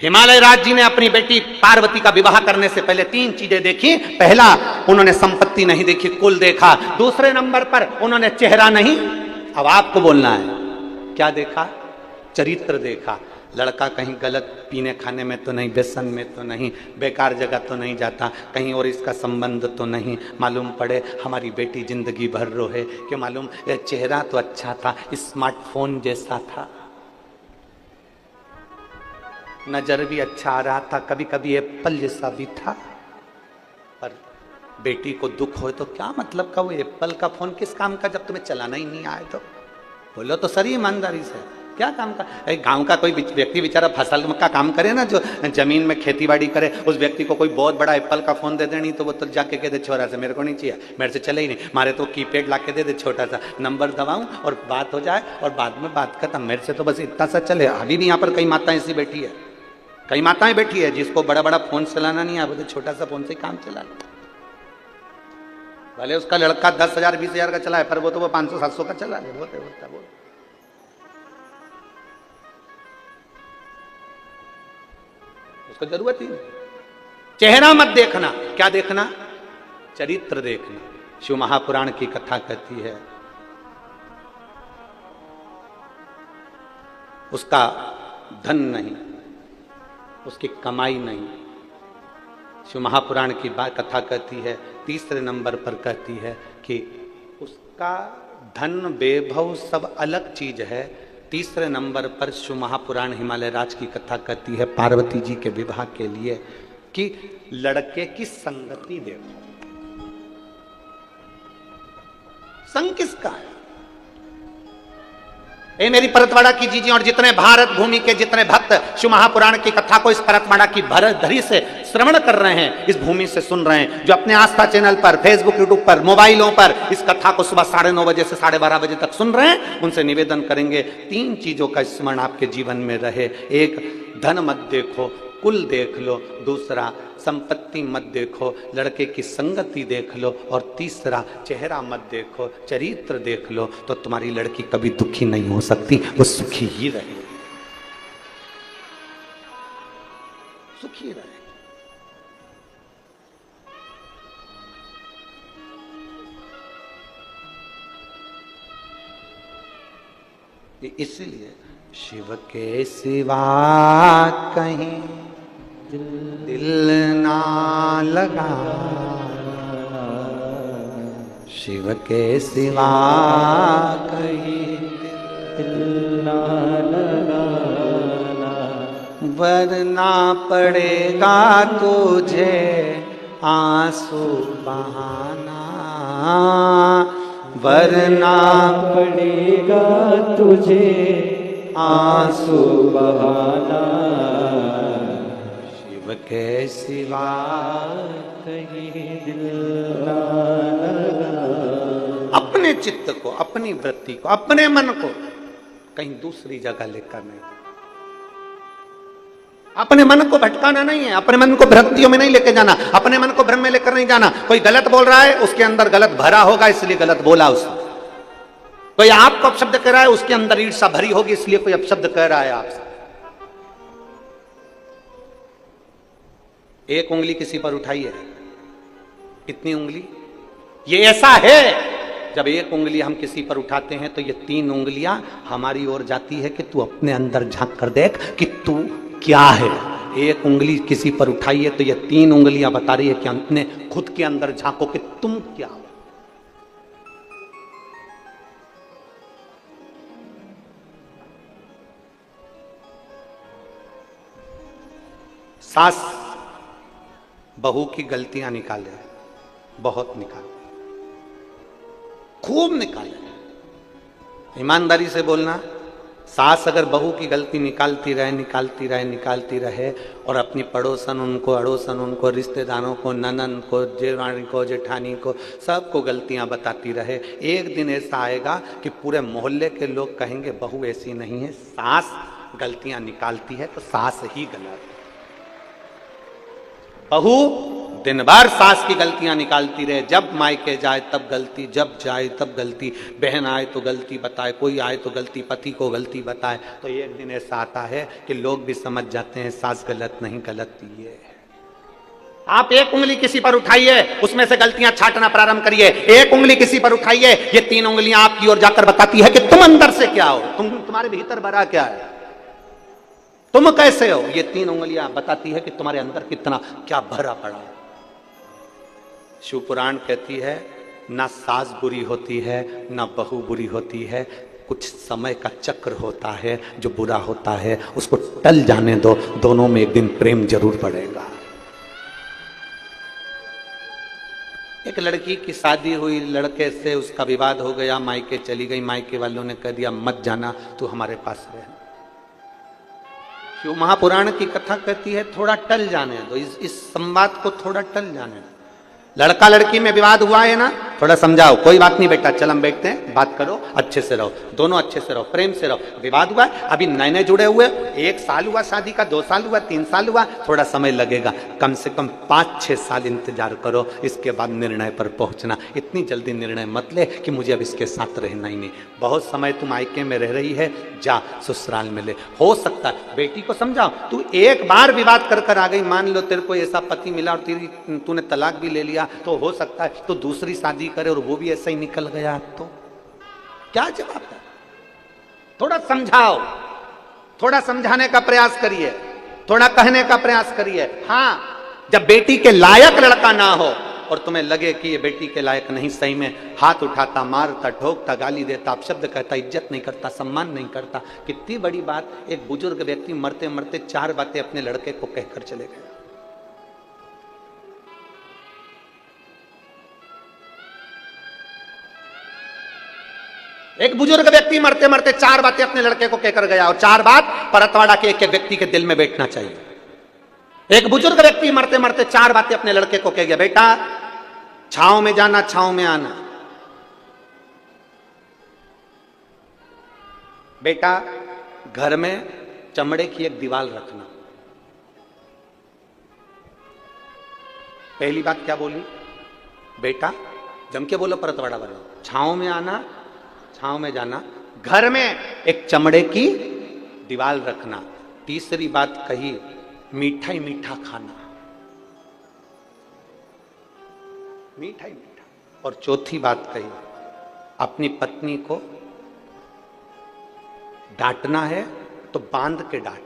हिमालय राज जी ने अपनी बेटी पार्वती का विवाह करने से पहले तीन चीजें देखी। पहला, उन्होंने संपत्ति नहीं देखी, कुल देखा। दूसरे नंबर पर उन्होंने चेहरा नहीं, अब आपको बोलना है, क्या देखा? चरित्र देखा। लड़का कहीं गलत पीने खाने में तो नहीं, व्यसन में तो नहीं, बेकार जगह तो नहीं जाता, कहीं और इसका संबंध तो नहीं। मालूम पड़े हमारी बेटी जिंदगी भर रोहे कि मालूम चेहरा तो अच्छा था, स्मार्टफोन जैसा था, नजर भी अच्छा आ रहा था, कभी कभी एप्पल जैसा भी था। पर बेटी को दुख हो तो क्या मतलब का वो एप्पल का फोन किस काम का जब तुम्हें चलाना ही नहीं आए? तो बोलो तो सही ईमानदारी से, क्या काम का? गांव का कोई व्यक्ति बेचारा फसल का काम करे ना, जो जमीन में खेती बाड़ी करे, उस व्यक्ति को कोई बहुत बड़ा एप्पल का फोन दे देनी तो वो तो जाके कह दे छोरा से मेरे को नहीं चाहिए, मेरे से चले ही नहीं, मारे तो कीपैड ला के दे दे, छोटा सा नंबर दबाऊं और बात हो जाए और बाद में बात खत्म, मेरे से तो बस इतना सा चले। अभी भी यहाँ पर कई माताएं ऐसी बैठी है, कई माताएं बैठी है जिसको बड़ा बड़ा फोन चलाना नहीं आता, तो छोटा सा फोन से ही काम चला लो। भले उसका लड़का 10,000 20,000 का चला है, पर वो तो वो 500 700 का चला है। बोलते उसको जरूरत ही नहीं। चेहरा मत देखना, क्या देखना? चरित्र देखना। शिव महापुराण की कथा कहती है उसका धन नहीं, उसकी कमाई नहीं। शिव महापुराण की बात कथा कहती है, तीसरे नंबर पर कहती है कि उसका धन वैभव सब अलग चीज है। तीसरे नंबर पर शिव महापुराण हिमालय राज की कथा कहती है पार्वती जी के विवाह के लिए कि लड़के की संगति देखो। संग किसका है? ए मेरी परतवाड़ा की जीजी और जितने भारत भूमि के जितने भक्त शिव महापुराण की कथा को इस परतवाड़ा की धरी से श्रवण कर रहे हैं, इस भूमि से सुन रहे हैं, जो अपने आस्था चैनल पर, फेसबुक, यूट्यूब पर, मोबाइलों पर इस कथा को सुबह 9:30 बजे से 12:30 बजे तक सुन रहे हैं, उनसे निवेदन करेंगे 3 चीजों का स्मरण आपके जीवन में रहे। एक, धन मत देखो, कुल देख लो। दूसरा, संपत्ति मत देखो, लड़के की संगति देख लो। और तीसरा, चेहरा मत देखो, चरित्र देख लो। तो तुम्हारी लड़की कभी दुखी नहीं हो सकती, वो सुखी ही रहे, सुखी रहे। इसलिए शिव के सिवा कहीं दिल ना लगा, शिव के सिवा कहीं दिल ना लगाना, वरना पड़ेगा तुझे आंसू बहाना, वरना पड़ेगा तुझे आंसू बहाना, शिव के सिवा कहीं दिल ना लगाना। अपने चित्त को, अपनी वृत्ति को, अपने मन को कहीं दूसरी जगह लेकर नहीं, अपने मन को भटकाना नहीं है, अपने मन को भ्रांतियों में नहीं लेके जाना, अपने मन को भ्रम में लेकर नहीं जाना। कोई गलत बोल रहा है, उसके अंदर गलत भरा होगा इसलिए गलत बोला उसने। कोई आपको अपशब्द कह रहा है, उसके अंदर ईर्ष्या भरी होगी इसलिए कोई अपशब्द कह रहा है आपसे। एक उंगली किसी पर उठाई है, कितनी उंगली? ये ऐसा है, जब एक उंगली हम किसी पर उठाते हैं तो ये 3 उंगलियां हमारी ओर जाती है कि तू अपने अंदर झांक कर देख कि तू क्या है। एक उंगली किसी पर उठाई है तो ये 3 उंगलियां बता रही है कि अपने खुद के अंदर झांको कि तुम क्या हो। सास बहू की गलतियां निकाले, बहुत निकाले, खूब निकाले। ईमानदारी से बोलना, सास अगर बहू की गलती निकालती रहे और अपनी पड़ोसन उनको, अड़ोसन उनको, रिश्तेदारों को, ननन को, जेठानी को, जेठानी को, सबको गलतियां बताती रहे, एक दिन ऐसा आएगा कि पूरे मोहल्ले के लोग कहेंगे बहू ऐसी नहीं है, सास गलतियां निकालती है तो सास ही गलत है। बहू दिन भर सास की गलतियां निकालती रहे, जब मायके जाए तब गलती, जब जाए तब गलती, बहन आए तो गलती बताए, कोई आए तो गलती, पति को गलती बताए। तो एक दिन ऐसा आता है कि लोग भी समझ जाते हैं सास गलत नहीं, गलत ये है। आप एक उंगली किसी पर उठाइए, उसमें से गलतियां छांटना प्रारंभ करिए। एक उंगली किसी पर उठाइए, ये 3 उंगलियां आपकी ओर जाकर बताती है कि तुम अंदर से क्या हो, तुम्हारे भीतर भरा क्या है, तुम कैसे हो। ये 3 उंगलियां बताती है कि तुम्हारे अंदर कितना क्या भरा पड़ा है। शिव पुराण कहती है ना सास बुरी होती है ना बहू बुरी होती है, कुछ समय का चक्र होता है जो बुरा होता है, उसको टल जाने दो, दोनों में एक दिन प्रेम जरूर बढ़ेगा। एक लड़की की शादी हुई, लड़के से उसका विवाद हो गया, मायके चली गई, मायके वालों ने कह दिया मत जाना, तू हमारे पास रह। शिव महापुराण की कथा कहती है थोड़ा टल जाने दो, इस संवाद को थोड़ा टल जाने दो। लड़का लड़की में विवाद हुआ है ना, थोड़ा समझाओ। कोई बात नहीं बेटा, चल हम बैठते हैं, बात करो, अच्छे से रहो, दोनों अच्छे से रहो, प्रेम से रहो। विवाद हुआ, अभी नए नए जुड़े हुए, 1 साल हुआ शादी का, 2 साल हुआ, 3 साल हुआ, थोड़ा समय लगेगा, कम से कम 5-6 साल इंतजार करो, इसके बाद निर्णय पर पहुंचना। इतनी जल्दी निर्णय मत ले कि मुझे अब इसके साथ रहना ही नहीं। बहुत समय तुम मायके में रह रही है, जा ससुराल में ले। हो सकता है बेटी को समझाओ, तू एक बार विवाद कर आ गई, मान लो तेरे को ऐसा पति मिला और तूने तलाक भी ले लिया, तो हो सकता है तो दूसरी शादी करे और वो भी ऐसा ही निकल गया, तो क्या जवाब है? थोड़ा समझाओ, थोड़ा समझाने का प्रयास करिए, थोड़ा कहने का प्रयास करिए। हाँ, जब बेटी के लायक लड़का ना हो और तुम्हें लगे कि ये बेटी के लायक नहीं, सही में हाथ उठाता, मारता, ठोकता, गाली देता, अपशब्द कहता, इज्जत नहीं करता, सम्मान नहीं करता। कितनी बड़ी बात, एक बुजुर्ग व्यक्ति मरते मरते 4 बातें अपने लड़के को कहकर चले गए। एक बुजुर्ग व्यक्ति मरते मरते 4 बातें अपने लड़के को कहकर गया, और 4 बात परतवाड़ा के एक व्यक्ति के दिल में बैठना चाहिए। एक बुजुर्ग व्यक्ति मरते मरते 4 बातें अपने लड़के को कह गया, बेटा छांव में जाना, छांव में आना, बेटा घर में चमड़े की एक दीवार रखना। पहली बात क्या बोली? बेटा जम के बोलो परतवाड़ा वालों, छांव में आना, छांव में जाना, घर में एक चमड़े की दीवार रखना। तीसरी बात कही, मीठा ही मीठा खाना, मीठा ही मीठा। और चौथी बात कही, अपनी पत्नी को डांटना है तो बांध के डांटना,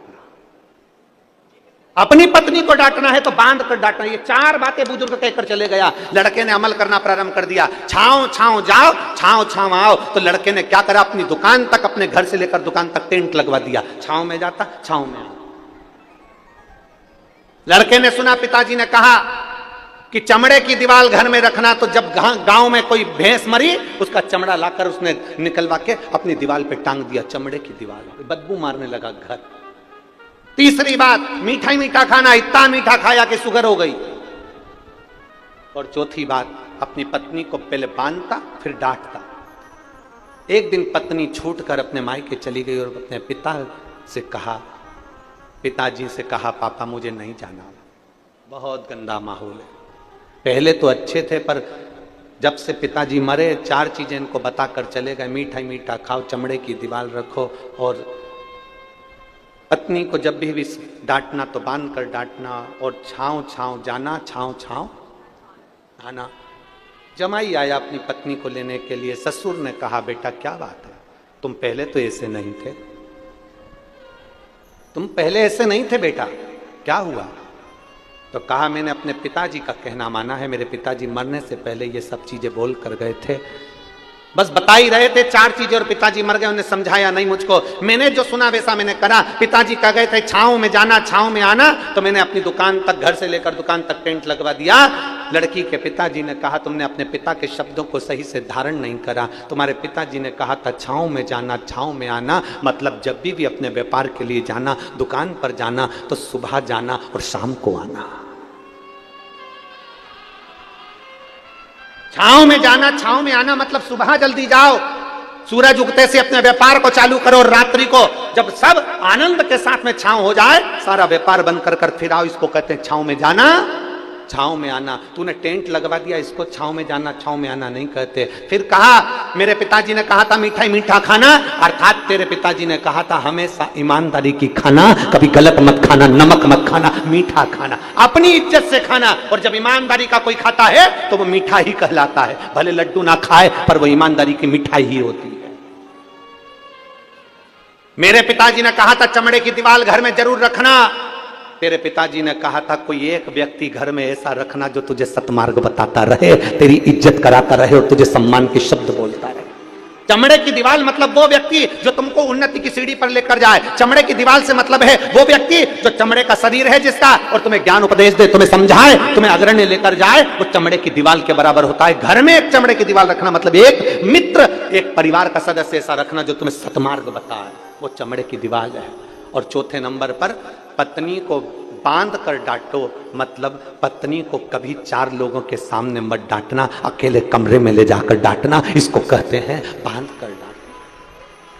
अपनी पत्नी को डांटना है तो बांध कर डांटना। ये 4 बातें बुजुर्ग कहकर चले गया। लड़के ने अमल करना प्रारंभ कर दिया। छांव छांव जाओ, छांव छांव आओ। तो लड़के ने क्या करा, अपनी दुकान तक, अपने घर से लेकर दुकान तक टेंट लगवा दिया। छांव में जाता, छांव में आता। लड़के ने सुना पिताजी ने कहा कि चमड़े की दीवार घर में रखना, तो जब गांव में कोई भैंस मरी, उसका चमड़ा लाकर उसने निकलवा के अपनी दीवार पे टांग दिया। चमड़े की दीवार, बदबू मारने लगा घर। तीसरी बात, मीठा ही मीठा खाना, इतना मीठा खाया कि शुगर हो गई। और चौथी बात, अपनी पत्नी को पहले बांधता फिर डांटता। एक दिन पत्नी छूटकर अपने मायके चली गई और अपने पिता से कहा, पिताजी से कहा, पापा मुझे नहीं जाना, बहुत गंदा माहौल है। पहले तो अच्छे थे, पर जब से पिताजी मरे 4 चीजें इनको बताकर चले गए, मीठा ही मीठा खाओ, चमड़े की दीवार रखो, और पत्नी को जब भी डांटना तो बांध कर डांटना, और छांव छांव जाना, छांव छांव आना। जमाई आया अपनी पत्नी को लेने के लिए। ससुर ने कहा, बेटा क्या बात है, तुम पहले तो ऐसे नहीं थे, तुम पहले ऐसे नहीं थे बेटा, क्या हुआ? तो कहा, मैंने अपने पिताजी का कहना माना है, मेरे पिताजी मरने से पहले ये सब चीजें बोल कर गए थे, बस बता ही रहे थे 4 चीजें, और पिताजी मर गए, उन्हें समझाया नहीं मुझको। मैंने जो सुना वैसा मैंने करा। पिताजी कह गए थे छांव में जाना, छांव में आना, तो मैंने अपनी दुकान तक, घर से लेकर दुकान तक टेंट लगवा दिया। लड़की के पिताजी ने कहा, तुमने अपने पिता के शब्दों को सही से धारण नहीं करा। तुम्हारे पिताजी ने कहा था छांव में जाना, छांव में आना, मतलब जब भी अपने व्यापार के लिए जाना, दुकान पर जाना, तो सुबह जाना और शाम को आना। छांव में जाना, छांव में आना मतलब सुबह जल्दी जाओ, सूरज उगते से अपने व्यापार को चालू करो, और रात्रि को जब सब आनंद के साथ में छांव हो जाए, सारा व्यापार बंद कर फिर आओ। इसको कहते हैं छांव में जाना, छांव में आना। तूने टेंट लगवा दिया, इसको छांव में जाना, छांव में आना नहीं कहते। फिर कहा, मेरे पिताजी ने कहा था मीठा ही मीठा खाना, अर्थात तेरे पिताजी ने कहा था हमेशा ईमानदारी की खाना, कभी गलत मत खाना, नमक मत खाना, मीठा खाना, अपनी इज्जत से खाना। और जब ईमानदारी का कोई खाता है तो वो मीठा ही कहलाता है, भले लड्डू ना खाए पर वो ईमानदारी की मिठाई ही होती है। मेरे पिताजी ने कहा था चमड़े की दीवार घर में जरूर रखना। तेरे पिताजी ने कहा था कोई एक व्यक्ति घर में ऐसा रखना जो तुझे सतमार्ग बताता रहे, तेरी इज्जत कराता रहे और तुझे सम्मान के शब्द बोलता रहे। चमड़े की दीवार मतलब वो व्यक्ति जो तुमको उन्नति की सीढ़ी पर लेकर जाए। चमड़े की दीवार से मतलब है वो व्यक्ति जो चमड़े का शरीर है जिसका, और तुम्हें ज्ञान उपदेश दे, तुम्हें समझाए, तुम्हें अग्रण्य लेकर जाए, वो चमड़े की दीवार के बराबर होता है। घर में एक चमड़े की दीवार रखना मतलब एक मित्र, एक परिवार का सदस्य ऐसा रखना जो तुम्हें सतमार्ग बताए, वो चमड़े की दीवार है। और चौथे नंबर पर पत्नी को बांध कर डांटो, मतलब पत्नी को कभी 4 लोगों के सामने मत डांटना, अकेले कमरे में ले जाकर डांटना, इसको कहते हैं बांध कर डांटो।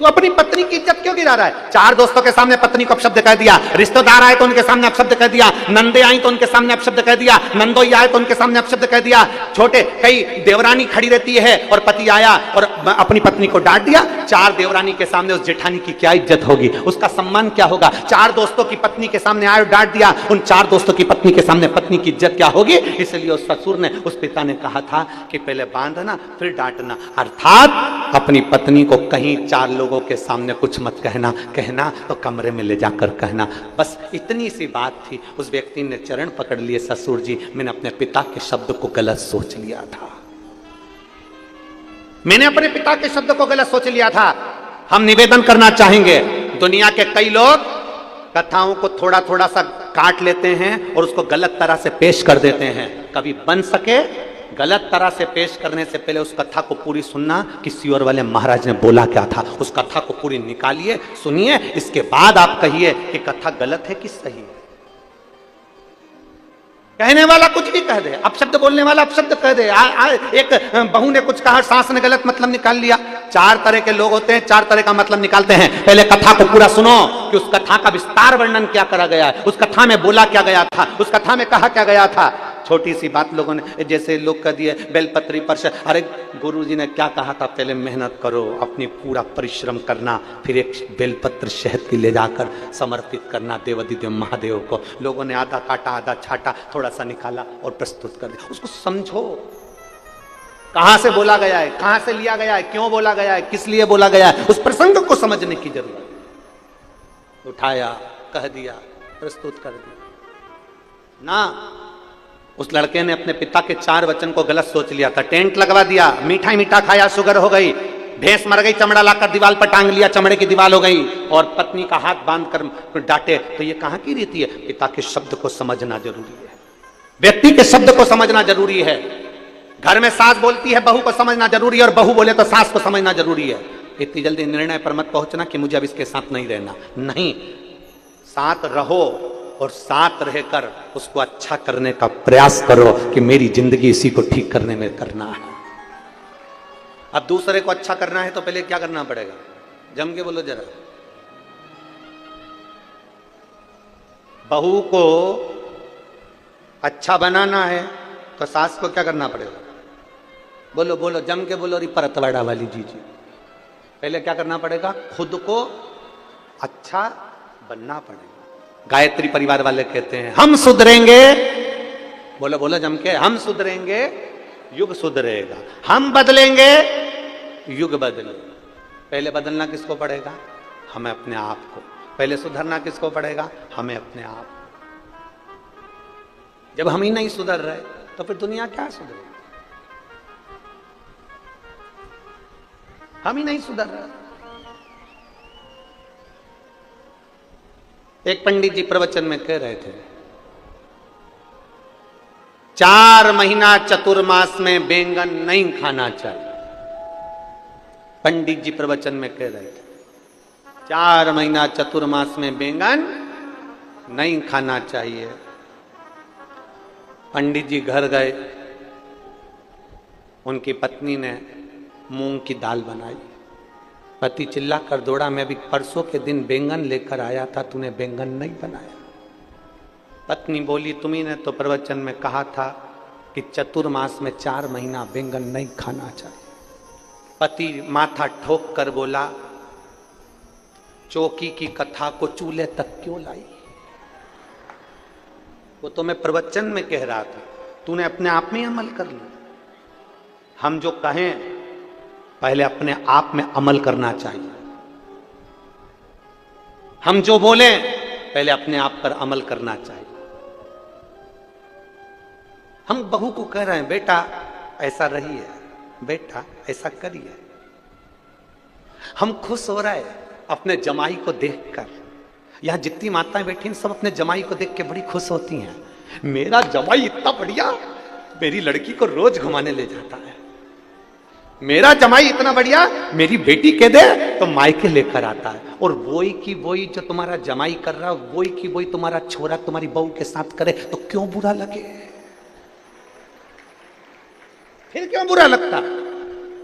तू अपनी पत्नी की इज्जत क्यों गिरा रहा है? 4 दोस्तों के सामने पत्नी को अपशब्द कह दिया, रिश्तेदार आए तो उनके सामने अपशब्द कह दिया, नंदे आई तो उनके सामने अपशब्द कह दिया, नंदोई आए तो उनके सामने अपशब्द कह दिया, छोटे कई देवरानी खड़ी रहती है और पति आया और अपनी पत्नी को डांट दिया। 4 देवरानी के सामने उस जेठानी की क्या इज्जत होगी, उसका सम्मान क्या होगा? 4 दोस्तों की पत्नी के सामने आए और डांट दिया, उन 4 दोस्तों की पत्नी के सामने पत्नी की इज्जत क्या होगी? इसलिए उस ससुर ने, उस पिता ने कहा था कि पहले बांधना फिर डांटना, अर्थात अपनी पत्नी को कहीं 4 लोगों के सामने कुछ मत कहना, कहना तो कमरे में ले जाकर कहना। बस इतनी सी बात थी। उस व्यक्ति ने चरण पकड़ लिए, ससुर जी मैंने अपने पिता के शब्द को गलत सोच लिया था, मैंने अपने पिता के शब्द को गलत सोच लिया था। हम निवेदन करना चाहेंगे, दुनिया के कई लोग कथाओं को थोड़ा थोड़ा सा काट लेते हैं और उसको गलत तरह से पेश कर देते हैं। कभी बन सके गलत तरह से पेश करने से पहले उस कथा को पूरी सुनना कि सियोर वाले महाराज ने बोला क्या था, उस कथा को पूरी निकालिए, सुनिए, इसके बाद आप कहिए कि कथा गलत है कि सही है। कहने वाला कुछ भी कह दे, अपशब्द बोलने वाला अपशब्द कह दे। एक बहू ने कुछ कहा, सास ने गलत मतलब निकाल लिया। 4 तरह के लोग होते हैं, 4 तरह का मतलब निकालते हैं। पहले कथा को पूरा सुनो कि उस कथा का विस्तार वर्णन क्या करा गया है, उस कथा में बोला क्या गया था, उस कथा में कहा क्या गया था। छोटी सी बात लोगों ने, जैसे लोग कह दिए बेलपत्री पर, अरे गुरुजी ने क्या कहा था, पहले मेहनत करो, अपनी पूरा परिश्रम करना, फिर एक बेलपत्र शहद की ले जाकर समर्पित करना देवाधिदेव महादेव को। लोगों ने आधा काटा, आधा छाटा, थोड़ा सा निकाला और प्रस्तुत कर दिया। उसको समझो कहां से बोला गया है, कहां से लिया गया है, क्यों बोला गया है, किस लिए बोला गया है, उस प्रसंग को समझने की जरूरत है। उठाया, कह दिया, प्रस्तुत कर दिया ना। उस लड़के ने अपने पिता के 4 वचन को गलत सोच लिया था, टेंट लगवा दिया, मीठा मीठा खाया, शुगर हो गई, भैंस मर गई, चमड़ा लाकर दीवार पर टांग लिया, चमड़े की दीवार हो गई, और पत्नी का हाथ बांध कर डांटे। तो ये कहां की रीति है? पिता के शब्द को समझना जरूरी है, व्यक्ति के शब्द को समझना जरूरी है। घर में सास बोलती है, बहू को समझना जरूरी है, और बहू बोले तो सास को समझना जरूरी है। इतनी जल्दी निर्णय पर मत पहुंचना कि मुझे अब इसके साथ नहीं रहना, नहीं, साथ रहो और साथ रहकर उसको अच्छा करने का प्रयास करो कि मेरी जिंदगी इसी को ठीक करने में करना है। अब दूसरे को अच्छा करना है तो पहले क्या करना पड़ेगा? जम के बोलो जरा। बहू को अच्छा बनाना है तो सास को क्या करना पड़ेगा? बोलो बोलो, जम के बोलो, री परतवाड़ा वाली जी। पहले क्या करना पड़ेगा? खुद को अच्छा बनना पड़ेगा। गायत्री परिवार वाले कहते हैं हम सुधरेंगे, बोलो बोलो जम के, हम सुधरेंगे युग सुधरेगा, हम बदलेंगे युग बदलेगा। पहले बदलना किसको पड़ेगा? हमें अपने आप को। पहले सुधरना किसको पड़ेगा? हमें अपने आप। जब हम ही नहीं सुधर रहे तो फिर दुनिया क्या सुधरेगी? हम ही नहीं सुधर रहे। एक पंडित जी प्रवचन में कह रहे थे 4 महीना चतुर्मास में बैंगन नहीं खाना चाहिए। पंडित जी प्रवचन में कह रहे थे 4 महीना चतुर्मास में बैंगन नहीं खाना चाहिए। पंडित जी घर गए, उनकी पत्नी ने मूंग की दाल बनाई। पति चिल्ला कर दौड़ा, मैं अभी परसों के दिन बैंगन लेकर आया था, तूने बैंगन नहीं बनाया। पत्नी बोली तुम्ही ने तो प्रवचन में कहा था कि चतुर्मास में 4 महीना बैंगन नहीं खाना चाहिए। पति माथा ठोक कर बोला चौकी की कथा को चूल्हे तक क्यों लाई? वो तो मैं प्रवचन में कह रहा था, तूने अपने आप में अमल कर लिया। हम जो कहें पहले अपने आप में अमल करना चाहिए। हम जो बोले पहले अपने आप पर अमल करना चाहिए। हम बहू को कह रहे हैं बेटा ऐसा रही है, बेटा ऐसा करिए। हम खुश हो रहे हैं अपने जमाई को देखकर। यहां जितनी माताएं बैठी हैं सब अपने जमाई को देख के बड़ी खुश होती हैं। मेरा जमाई इतना बढ़िया, मेरी लड़की को रोज घुमाने ले जाता है। मेरा जमाई इतना बढ़िया, मेरी बेटी कह दे तो मायके लेकर आता है, और वही की वही जो तुम्हारा जमाई कर रहा है, वही की वही तुम्हारा छोरा तुम्हारी बहू के साथ करे तो क्यों बुरा लगे? फिर क्यों बुरा लगता?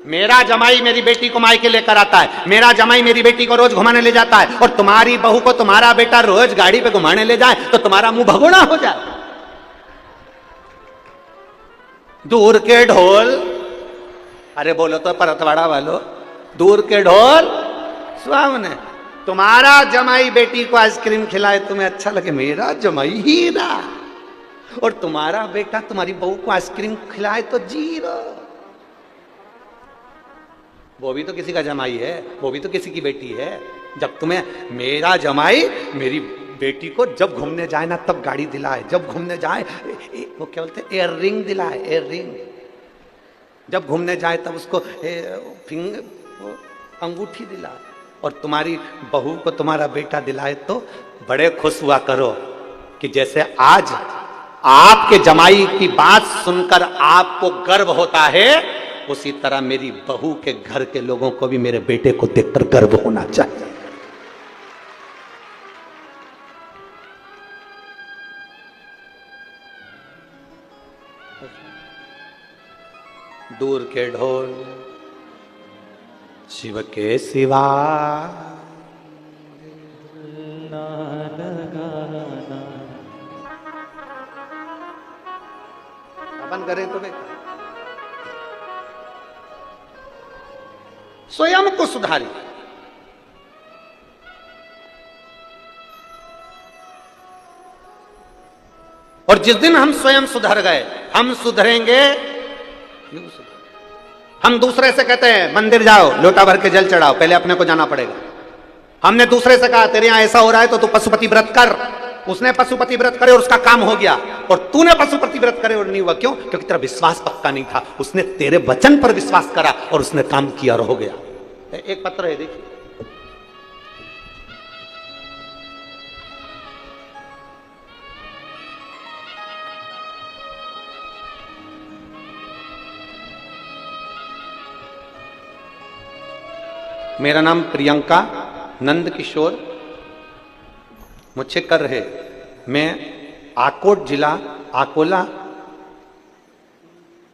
मेरा जमाई मेरी बेटी को मायके लेकर आता है, मेरा जमाई मेरी बेटी को रोज घुमाने ले जाता है, और तुम्हारी बहू को तुम्हारा बेटा रोज गाड़ी पे घुमाने ले जाए तो तुम्हारा मुंह भगोड़ा हो जाए। दूर के ढोल, अरे बोलो तो परतवाड़ा वालों, दूर के ढोल सुहावने। तुम्हारा जमाई बेटी को आइसक्रीम खिलाए तुम्हें अच्छा लगे, मेरा जमाई हीरा, और तुम्हारा बेटा तुम्हारी बहू को आइसक्रीम खिलाए तो जीरो। वो भी तो किसी का जमाई है, वो भी तो किसी की बेटी है। जब तुम्हें मेरा जमाई मेरी बेटी को जब घूमने जाए ना तब गाड़ी दिलाए, जब घूमने जाए वो क्या बोलते हैं, एयर रिंग दिलाए, एयर रिंग। जब घूमने जाए तब उसको अंगूठी दिलाए, और तुम्हारी बहू को तुम्हारा बेटा दिलाए तो बड़े खुश हुआ करो कि जैसे आज आपके जमाई की बात सुनकर आपको गर्व होता है, उसी तरह मेरी बहू के घर के लोगों को भी मेरे बेटे को देखकर गर्व होना चाहिए। दूर के ढोल शिव के सिवा अपन करें तो बेटा स्वयं को सुधारिए। और जिस दिन हम स्वयं सुधर गए, हम सुधरेंगे। हम दूसरे से कहते हैं मंदिर जाओ, लोटा भर के जल चढ़ाओ, पहले अपने को जाना पड़ेगा। हमने दूसरे से कहा तेरे यहां ऐसा हो रहा है तो तू पशुपति व्रत कर, उसने पशुपति व्रत करे और उसका काम हो गया, और तूने पशुपति व्रत करे और नहीं हुआ। क्यों? क्योंकि तेरा विश्वास पक्का नहीं था। उसने तेरे वचन पर विश्वास करा और उसने काम किया और हो गया। एक पत्र है, देखिए। मेरा नाम प्रियंका नंद किशोर मुझे कर रहे, मैं आकोट जिला अकोला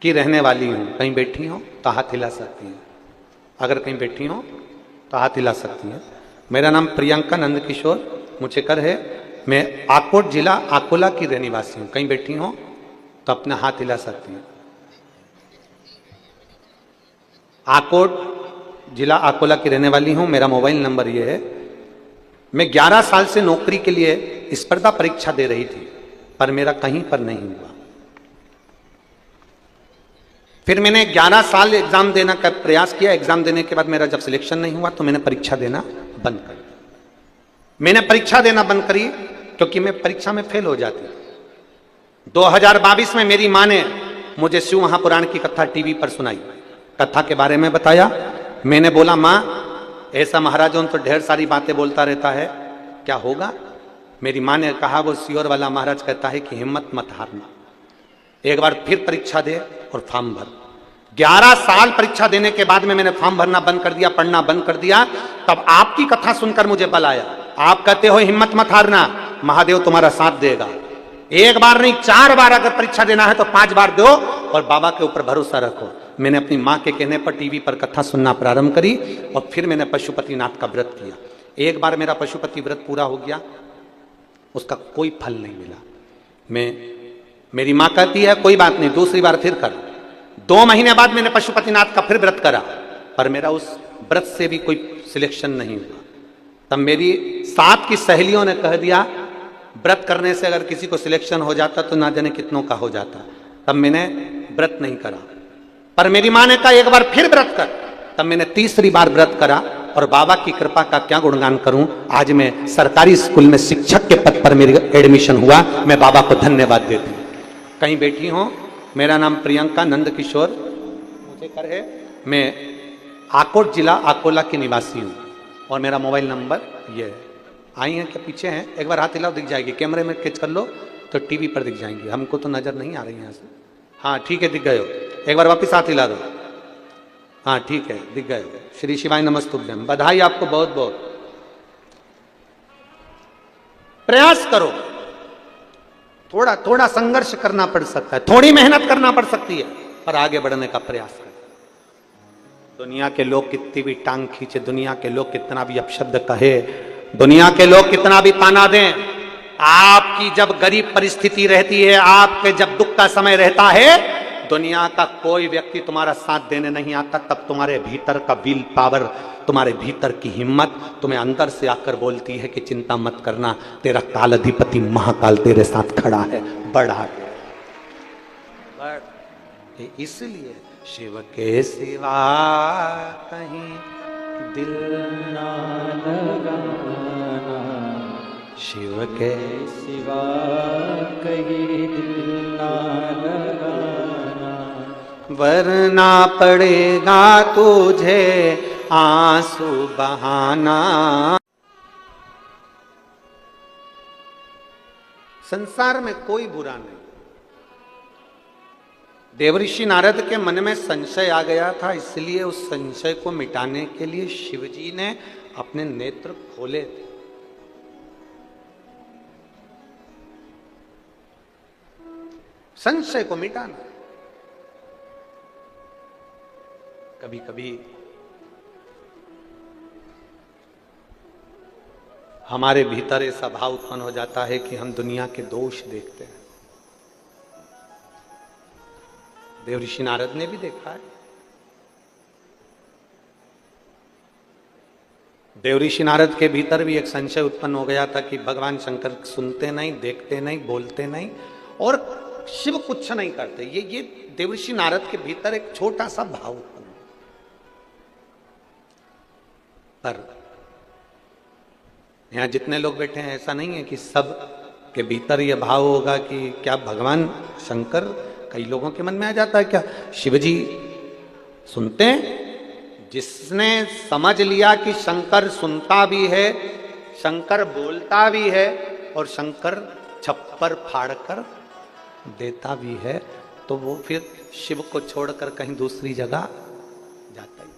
की रहने वाली हूं। कहीं बैठी हो तो हाथ हिला सकती हैं, अगर कहीं बैठी हो तो हाथ हिला सकती हैं। मेरा नाम प्रियंका नंद किशोर मुझे कर है, मैं आकोट जिला अकोला की रहने वासी हूं। कहीं बैठी हो तो अपना हाथ हिला सकती हैं। आकोट जिला अकोला की रहने वाली हूं। मेरा मोबाइल नंबर यह है। मैं 11 साल से नौकरी के लिए स्पर्धा परीक्षा दे रही थी, पर मेरा कहीं पर नहीं हुआ। फिर मैंने 11 साल एग्जाम देना का प्रयास किया। एग्जाम देने के बाद मेरा जब सिलेक्शन नहीं हुआ तो मैंने परीक्षा देना बंद कर दिया। मैंने परीक्षा देना बंद करी क्योंकि मैं परीक्षा में फेल हो जाती। 2022 में मेरी मां ने मुझे शिव महापुराण की कथा टीवी पर सुनाई, कथा के बारे में बताया। मैंने बोला मां, ऐसा महाराजों तो ढेर सारी बातें बोलता रहता है, क्या होगा? मेरी मां ने कहा वो सियोर वाला महाराज कहता है कि हिम्मत मत हारना, एक बार फिर परीक्षा दे और फॉर्म भर। 11 साल परीक्षा देने के बाद में मैंने फॉर्म भरना बंद कर दिया, पढ़ना बंद कर दिया। तब आपकी कथा सुनकर मुझे बल आया। आप कहते हो हिम्मत मत हारना, महादेव तुम्हारा साथ देगा। एक बार नहीं 4 बार अगर परीक्षा देना है तो 5 बार दो और बाबा के ऊपर भरोसा रखो। मैंने अपनी मां के कहने पर टीवी पर कथा सुनना प्रारंभ करी और फिर मैंने पशुपतिनाथ का व्रत किया। एक बार मेरा पशुपति व्रत पूरा हो गया, उसका कोई फल नहीं मिला। मेरी मां कहती है कोई बात नहीं, दूसरी बार फिर कर। 2 महीने बाद मैंने पशुपतिनाथ का फिर व्रत करा, पर मेरा उस व्रत से भी कोई सिलेक्शन नहीं हुआ। तब मेरी साथ की सहेलियों ने कह दिया व्रत करने से अगर किसी को सिलेक्शन हो जाता तो ना जाने कितनों का हो जाता। तब मैंने व्रत नहीं करा, पर मेरी मां ने कहा एक बार फिर व्रत कर। तब मैंने तीसरी बार व्रत करा और बाबा की कृपा का क्या गुणगान करूं। आज मैं सरकारी स्कूल में शिक्षक के पद पर मेरी एडमिशन हुआ। मैं बाबा को धन्यवाद देती हूं। कहीं बैठी हो, मेरा नाम प्रियंका नंद किशोर मुझे कर है, मैं आकोट जिला अकोला की निवासी हूं और मेरा मोबाइल नंबर ये है। आई हैं क्या? पीछे हैं, एक बार हाथ हिलाओ, दिख जाएगी। कैमरे में कैच कर लो तो टीवी पर दिख जाएंगी, हमको तो नजर नहीं आ रही यहाँ से। हाँ ठीक है, दिख गए हो। एक बार वापिस हाथ हिला दो। हाँ ठीक है, दिख गए। श्री शिवाय नमस्तुभ्यम, बधाई आपको बहुत बहुत। प्रयास करो, थोड़ा थोड़ा संघर्ष करना पड़ सकता है, थोड़ी मेहनत करना पड़ सकती है, पर आगे बढ़ने का प्रयास करें। दुनिया के लोग कितनी भी टांग खींचे, दुनिया के लोग कितना भी अपशब्द कहे, दुनिया के लोग कितना भी ताना दें, आपकी जब गरीब परिस्थिति रहती है, आपके जब दुख का समय रहता है, दुनिया का कोई व्यक्ति तुम्हारा साथ देने नहीं आता, तब तुम्हारे भीतर का विल पावर, तुम्हारे भीतर की हिम्मत तुम्हें अंदर से आकर बोलती है कि चिंता मत करना, तेरा काल अधिपति महाकाल तेरे साथ खड़ा है, बढ़ आगे। इसलिए शिव के सिवा कहीं दिल ना लगाना, शिव के सिवा कहीं दिल ना लगाना, वरना पड़ेगा तुझे आंसू बहाना। संसार में कोई बुरा नहीं। देवऋषि नारद के मन में संशय आ गया था, इसलिए उस संशय को मिटाने के लिए शिवजी ने अपने नेत्र खोले थे। संशय को मिटाना। कभी कभी हमारे भीतर ऐसा भाव उत्पन्न हो जाता है कि हम दुनिया के दोष देखते हैं। देवऋषि नारद ने भी देखा है। देवऋषि नारद के भीतर भी एक संशय उत्पन्न हो गया था कि भगवान शंकर सुनते नहीं, देखते नहीं, बोलते नहीं और शिव कुछ नहीं करते। ये देवऋषि नारद के भीतर एक छोटा सा भाव उत्पन्न हो। पर यहां जितने लोग बैठे हैं, ऐसा नहीं है कि सब के भीतर यह भाव होगा कि क्या भगवान शंकर, कई लोगों के मन में आ जाता है क्या शिवजी सुनते हैं? जिसने समझ लिया कि शंकर सुनता भी है, शंकर बोलता भी है और शंकर छप्पर फाड़कर देता भी है, तो वो फिर शिव को छोड़कर कहीं दूसरी जगह जाता ही,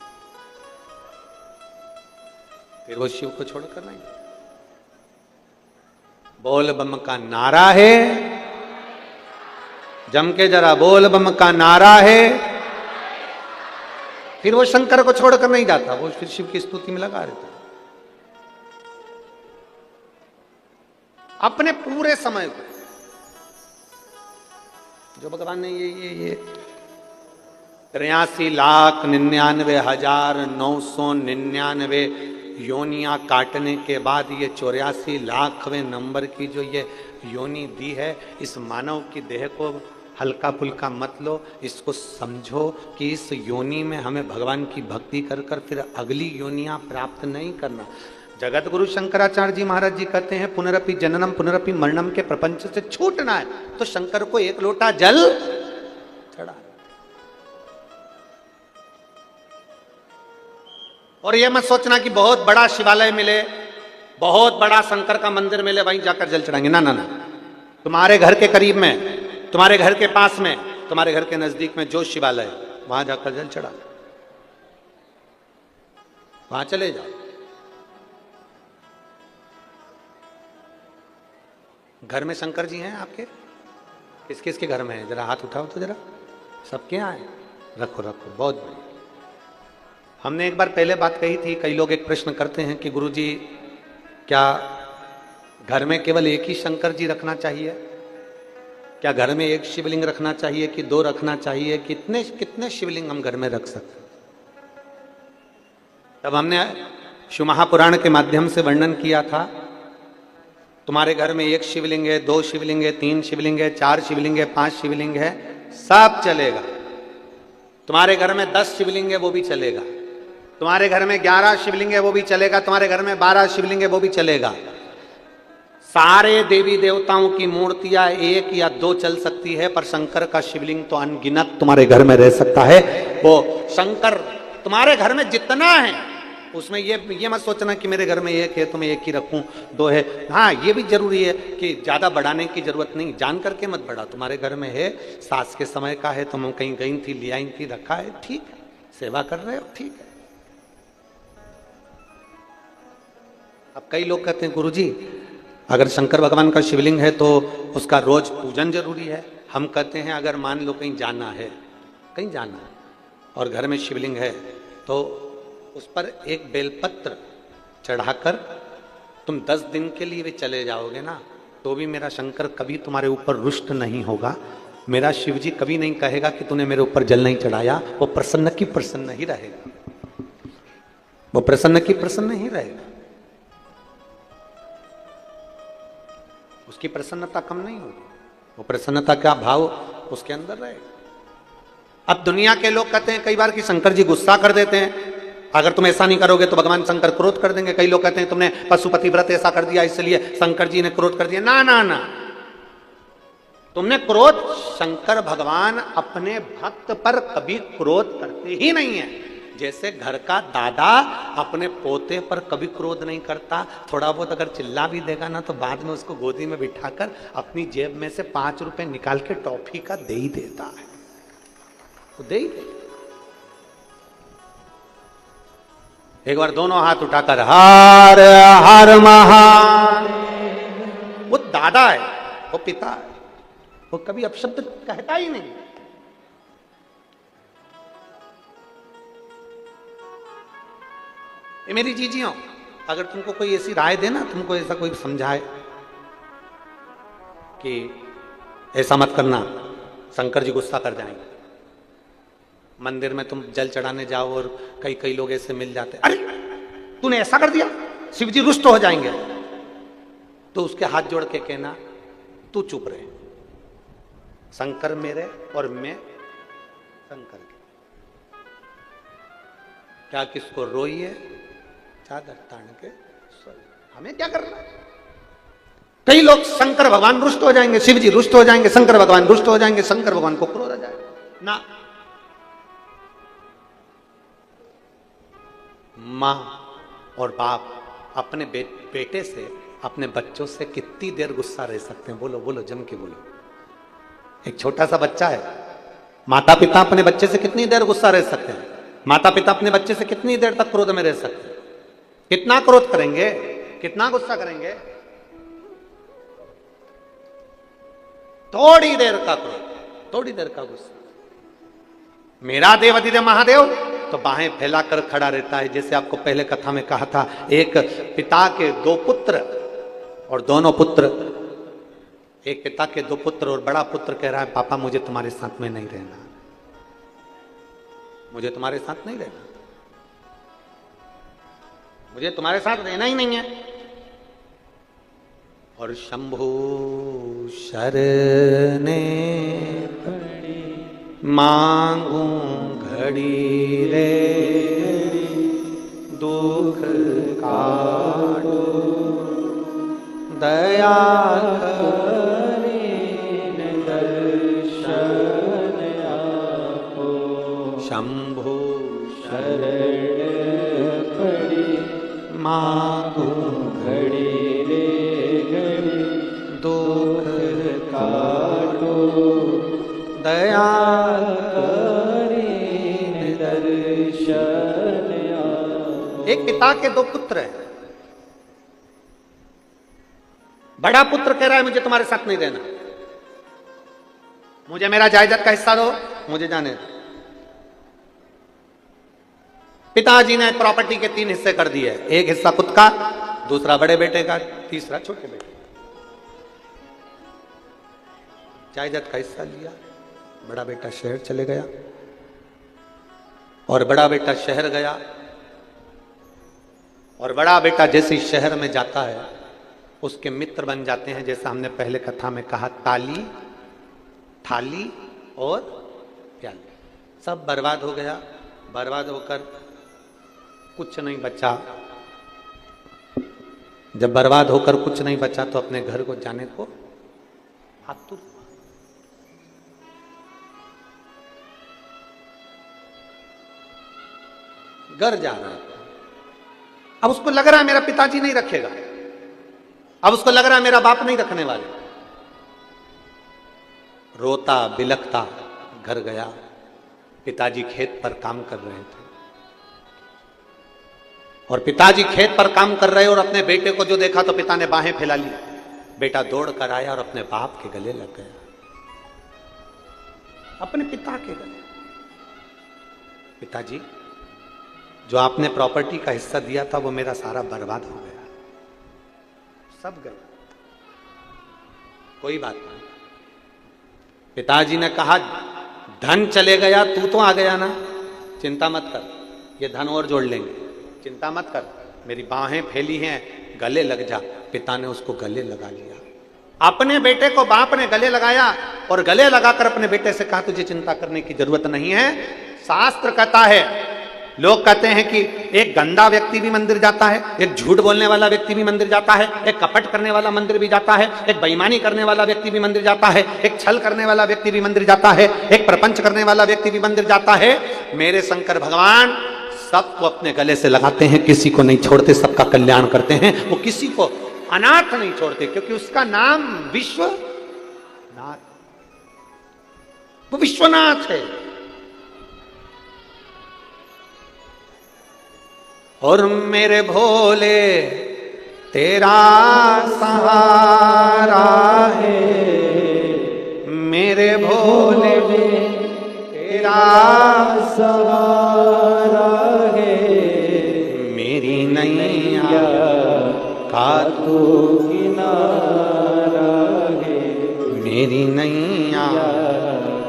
फिर वो शिव को छोड़कर नहीं। बोल बम का नारा है, जम के जरा बोल बम का नारा है, फिर वो शंकर को छोड़कर नहीं जाता, वो फिर शिव की स्तुति में लगा रहता। अपने पूरे समय को जो भगवान ने ये 83,99,999 योनियां काटने के बाद ये 84,00,000वें नंबर की जो ये योनि दी है, इस मानव की देह को हल्का फुल्का मत लो, इसको समझो कि इस योनि में हमें भगवान की भक्ति कर कर फिर अगली योनियां प्राप्त नहीं करना। जगत गुरु शंकराचार्य जी महाराज जी कहते हैं, पुनरपि जननम पुनरपि मरणम के प्रपंच से छूटना है तो शंकर को एक लोटा जल चढ़ा। और यह मत सोचना कि बहुत बड़ा शिवालय मिले, बहुत बड़ा शंकर का मंदिर मिले, वहीं जाकर जल चढ़ाएंगे। ना ना ना, तुम्हारे घर के करीब में, तुम्हारे घर के पास में, तुम्हारे घर के नजदीक में जो शिवालय है, वहां जाकर जल चढ़ा, वहां चले जाओ। घर में शंकर जी हैं आपके? किस किस के घर में है? जरा हाथ उठाओ तो जरा, सबके यहाँ है? रखो रखो, बहुत बढ़िया। हमने एक बार पहले बात कही थी, कई लोग एक प्रश्न करते हैं कि गुरुजी क्या घर में केवल एक ही शंकर जी रखना चाहिए? क्या घर में एक शिवलिंग रखना चाहिए कि दो रखना चाहिए? कितने कितने शिवलिंग हम घर में रख सकते? तब हमने शिव महापुराण के माध्यम से वर्णन किया था, तुम्हारे घर में एक शिवलिंग है, दो शिवलिंग है, तीन शिवलिंग है, चार शिवलिंग है, 5 शिवलिंग है, सब चलेगा। तुम्हारे घर में 10 शिवलिंग है, वो भी चलेगा। तुम्हारे घर में 11 शिवलिंग है, वो भी चलेगा। तुम्हारे घर में 12 शिवलिंग है, वो भी चलेगा। सारे देवी देवताओं की मूर्तियां 1 या 2 चल सकती है, पर शंकर का शिवलिंग तो अनगिनत तुम्हारे घर में रह सकता है। वो शंकर तुम्हारे घर में जितना है, उसमें ये मत सोचना कि मेरे घर में एक है तो मैं एक ही रखूं, 2 है। हाँ, ये भी जरूरी है कि ज्यादा बढ़ाने की जरूरत नहीं, जान करके मत बढ़ा। तुम्हारे घर में है, सास के समय का है, तुम कहीं गई थी, ले आई थी, रखा है, ठीक है, सेवा कर रहे हो, ठीक है। अब कई लोग कहते हैं गुरुजी अगर शंकर भगवान का शिवलिंग है तो उसका रोज पूजन जरूरी है। हम कहते हैं अगर मान लो कहीं जाना है, कहीं जाना है और घर में शिवलिंग है तो उस पर एक बेलपत्र चढ़ाकर तुम 10 दिन के लिए भी चले जाओगे ना, तो भी मेरा शंकर कभी तुम्हारे ऊपर रुष्ट नहीं होगा। मेरा शिव जी कभी नहीं कहेगा कि तूने मेरे ऊपर जल नहीं चढ़ाया। वो प्रसन्न की प्रसन्न ही रहेगा, वो प्रसन्न की प्रसन्न ही रहेगा, उसकी प्रसन्नता कम नहीं होगी, वो प्रसन्नता का भाव उसके अंदर रहेगा। अब दुनिया के लोग कहते हैं कई बार कि शंकर जी गुस्सा कर देते हैं, अगर तुम ऐसा नहीं करोगे तो भगवान शंकर क्रोध कर देंगे। कई लोग कहते हैं तुमने पशुपति व्रत ऐसा कर दिया इसलिए शंकर जी ने क्रोध कर दिया। ना ना ना, तुमने क्रोध, शंकर भगवान अपने भक्त पर कभी क्रोध करते ही नहीं है। जैसे घर का दादा अपने पोते पर कभी क्रोध नहीं करता, थोड़ा बहुत अगर चिल्ला भी देगा ना तो बाद में उसको गोदी में बिठाकर अपनी जेब में से 5 रुपए निकाल के टॉफी का दे ही देता है, वो दे ही देता। एक बार दोनों हाथ उठाकर हर हर महादेव, वो दादा है, वो पिता है, वो कभी अपशब्द कहता ही नहीं। ये मेरी जीजियों, अगर तुमको कोई ऐसी राय देना, तुमको ऐसा कोई समझाए कि ऐसा मत करना, शंकर जी गुस्सा कर जाएंगे, मंदिर में तुम जल चढ़ाने जाओ और कई कई लोग ऐसे मिल जाते, अरे तूने ऐसा कर दिया, शिव जी रुष्ट हो जाएंगे, तो उसके हाथ जोड़ के कहना तू चुप रहे, शंकर मेरे और मैं शंकर के, क्या किसको रोइए चादर तान के सोइए, हमें क्या करना। कई लोग शंकर भगवान रुष्ट हो जाएंगे, शिव जी रुष्ट हो जाएंगे, शंकर भगवान रुष्ट हो जाएंगे, शंकर भगवान को क्रोध आ जाएगा ना। मां और बाप अपने बेटे से, अपने बच्चों से कितनी देर गुस्सा रह सकते हैं? बोलो बोलो, जम के बोलो। एक छोटा सा बच्चा है, माता पिता अपने बच्चे से कितनी देर गुस्सा रह सकते हैं? माता पिता अपने बच्चे से कितनी देर तक क्रोध में रह सकते हैं? कितना क्रोध करेंगे, कितना गुस्सा करेंगे? थोड़ी देर का क्रोध, थोड़ी देर का गुस्सा। मेरा देव अधिदेव महादेव तो बाहें फैलाकर खड़ा रहता है। जैसे आपको पहले कथा में कहा था, एक पिता के 2 पुत्र और दोनों पुत्र, एक पिता के 2 पुत्र और बड़ा पुत्र कह रहा है पापा मुझे तुम्हारे साथ में नहीं रहना, मुझे तुम्हारे साथ नहीं रहना, मुझे तुम्हारे साथ रहना ही नहीं है। और शंभु शरणे मांगू घड़ी रे दुख काटो दया करीन दर्शन आपो, शंभु शरण पड़ी मांगू घड़ी रे घड़ी दुख काटो दया करीन दर्शन आपो। एक पिता के 2 पुत्र हैं। बड़ा पुत्र कह रहा है मुझे तुम्हारे साथ नहीं रहना, मुझे मेरा जायदाद का हिस्सा दो, मुझे जाने दो। पिताजी ने प्रॉपर्टी के 3 हिस्से कर दिए, एक हिस्सा खुद का, दूसरा बड़े बेटे का, तीसरा छोटे बेटे। जायदाद का हिस्सा लिया, बड़ा बेटा शहर चले गया और बड़ा बेटा शहर गया और बड़ा बेटा जैसे शहर में जाता है उसके मित्र बन जाते हैं, जैसा हमने पहले कथा में कहा, ताली, थाली और प्याली। सब बर्बाद हो गया। बर्बाद होकर कुछ नहीं बचा। जब बर्बाद होकर कुछ नहीं बचा तो अपने घर को जाने को आतुर हुआ। घर जा रहा है। अब उसको लग रहा है मेरा पिताजी नहीं रखेगा, अब उसको लग रहा है मेरा बाप नहीं रखने वाले। रोता बिलखता घर गया पिताजी खेत पर काम कर रहे थे और पिताजी खेत पर काम कर रहे और अपने बेटे को जो देखा तो पिता ने बाहें फैला ली। बेटा दौड़ कर आया और अपने बाप के गले लग गया, अपने पिता के गले। पिताजी, जो आपने प्रॉपर्टी का हिस्सा दिया था वो मेरा सारा बर्बाद हो गया, सब गया, कोई बात नहीं। पिताजी ने कहा, धन चले गया, तू तो आ गया ना, चिंता मत कर, ये धन और जोड़ लेंगे, चिंता मत कर, मेरी बाहें फैली हैं, गले लग जा। पिता ने उसको गले लगा लिया। अपने बेटे को बाप ने गले लगाया और गले लगाकर अपने बेटे से कहा, तुझे चिंता करने की जरूरत नहीं है। शास्त्र कहता है, लोग कहते हैं कि एक गंदा व्यक्ति भी मंदिर जाता है, एक झूठ बोलने वाला व्यक्ति भी मंदिर जाता है, एक कपट करने वाला मंदिर भी जाता है, एक बेईमानी करने वाला व्यक्ति भी मंदिर जाता है, एक छल करने वाला व्यक्ति भी मंदिर जाता है, एक प्रपंच करने वाला व्यक्ति भी मंदिर जाता है। मेरे शंकर भगवान सबको अपने गले से लगाते हैं, किसी को नहीं छोड़ते, सबका कल्याण करते हैं। वो किसी को अनाथ नहीं छोड़ते, क्योंकि उसका नाम विश्वनाथ, वो विश्वनाथ है। और मेरे भोले तेरा सहारा है, मेरे भोले तेरा सहारा है, मेरी नैया का तू किनारा है, मेरी नैया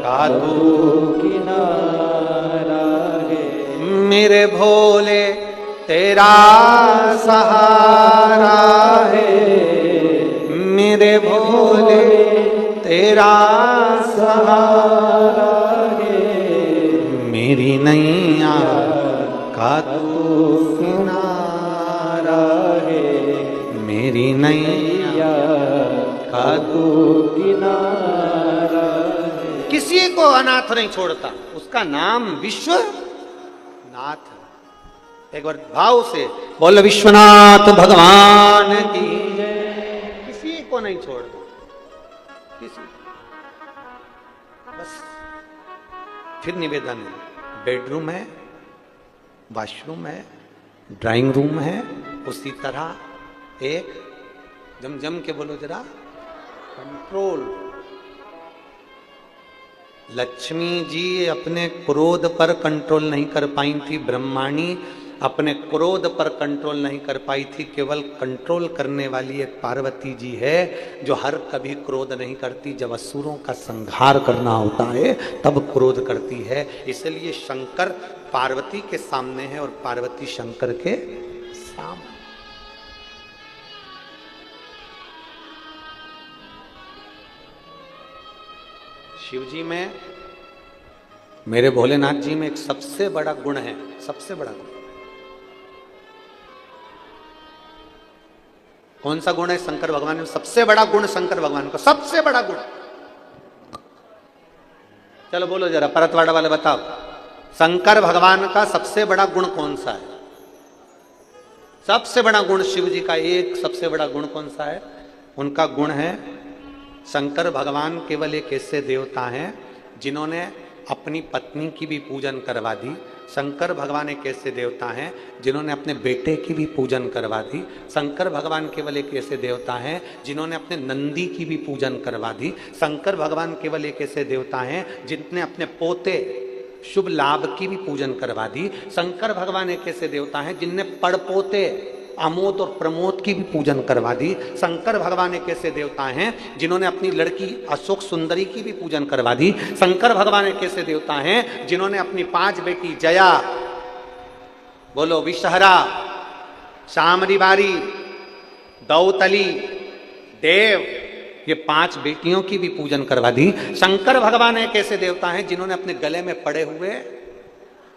का तू किनारा है, मेरे भोले तेरा सहारा है, मेरे भोले तेरा सहारा है, मेरी नैया का तू किनारा है, मेरी नैया का तू किनारा है। किसी को अनाथ नहीं छोड़ता, उसका नाम विश्वनाथ है। एक बार भाव से बोल, विश्वनाथ भगवान की जय। किसी को नहीं छोड़ता, किसी। बस फिर निवेदन है, बेडरूम है, वॉशरूम है, ड्राइंग रूम है, उसी तरह एक जम जम के बोलो जरा, कंट्रोल। लक्ष्मी जी अपने क्रोध पर कंट्रोल नहीं कर पाई थी, ब्रह्माणी अपने क्रोध पर कंट्रोल नहीं कर पाई थी। केवल कंट्रोल करने वाली एक पार्वती जी है, जो हर कभी क्रोध नहीं करती। जब असुरों का संहार करना होता है तब क्रोध करती है। इसलिए शंकर पार्वती के सामने है और पार्वती शंकर के सामने। शिव जी में, मेरे भोलेनाथ जी में एक सबसे बड़ा गुण है, सबसे बड़ा गुण। कौन सा गुण है शंकर भगवान में? सबसे बड़ा गुण शंकर भगवान का, सबसे बड़ा गुण। चलो बोलो जरा, परतवाड़ा वाले बताओ, शंकर भगवान का सबसे बड़ा गुण कौन सा है? सबसे बड़ा गुण शिव जी का एक सबसे बड़ा गुण कौन सा है? उनका गुण है, शंकर भगवान केवल एक ऐसे देवता हैं जिन्होंने अपनी पत्नी की भी पूजन करवा दी। शंकर भगवान एक ऐसे देवता हैं जिन्होंने अपने बेटे की भी पूजन करवा दी। शंकर भगवान केवल एक ऐसे देवता हैं जिन्होंने अपने नंदी की भी पूजन करवा दी। शंकर भगवान केवल एक ऐसे देवता हैं जिनने अपने पोते शुभ लाभ की भी पूजन करवा दी। शंकर भगवान एक ऐसे देवता हैं जिनने पड़पोते आमोद और प्रमोद की भी पूजन करवा दी। शंकर भगवान एक ऐसे देवता हैं जिन्होंने अपनी लड़की अशोक सुंदरी की भी पूजन करवा दी। शंकर भगवान एक ऐसे देवता हैं जिन्होंने अपनी 5 बेटी जया, बोलो विषहरा, शामरी बारी, दौतली, देव, ये 5 बेटियों की भी पूजन करवा दी। शंकर भगवान एक ऐसे देवता हैं जिन्होंने अपने गले में पड़े हुए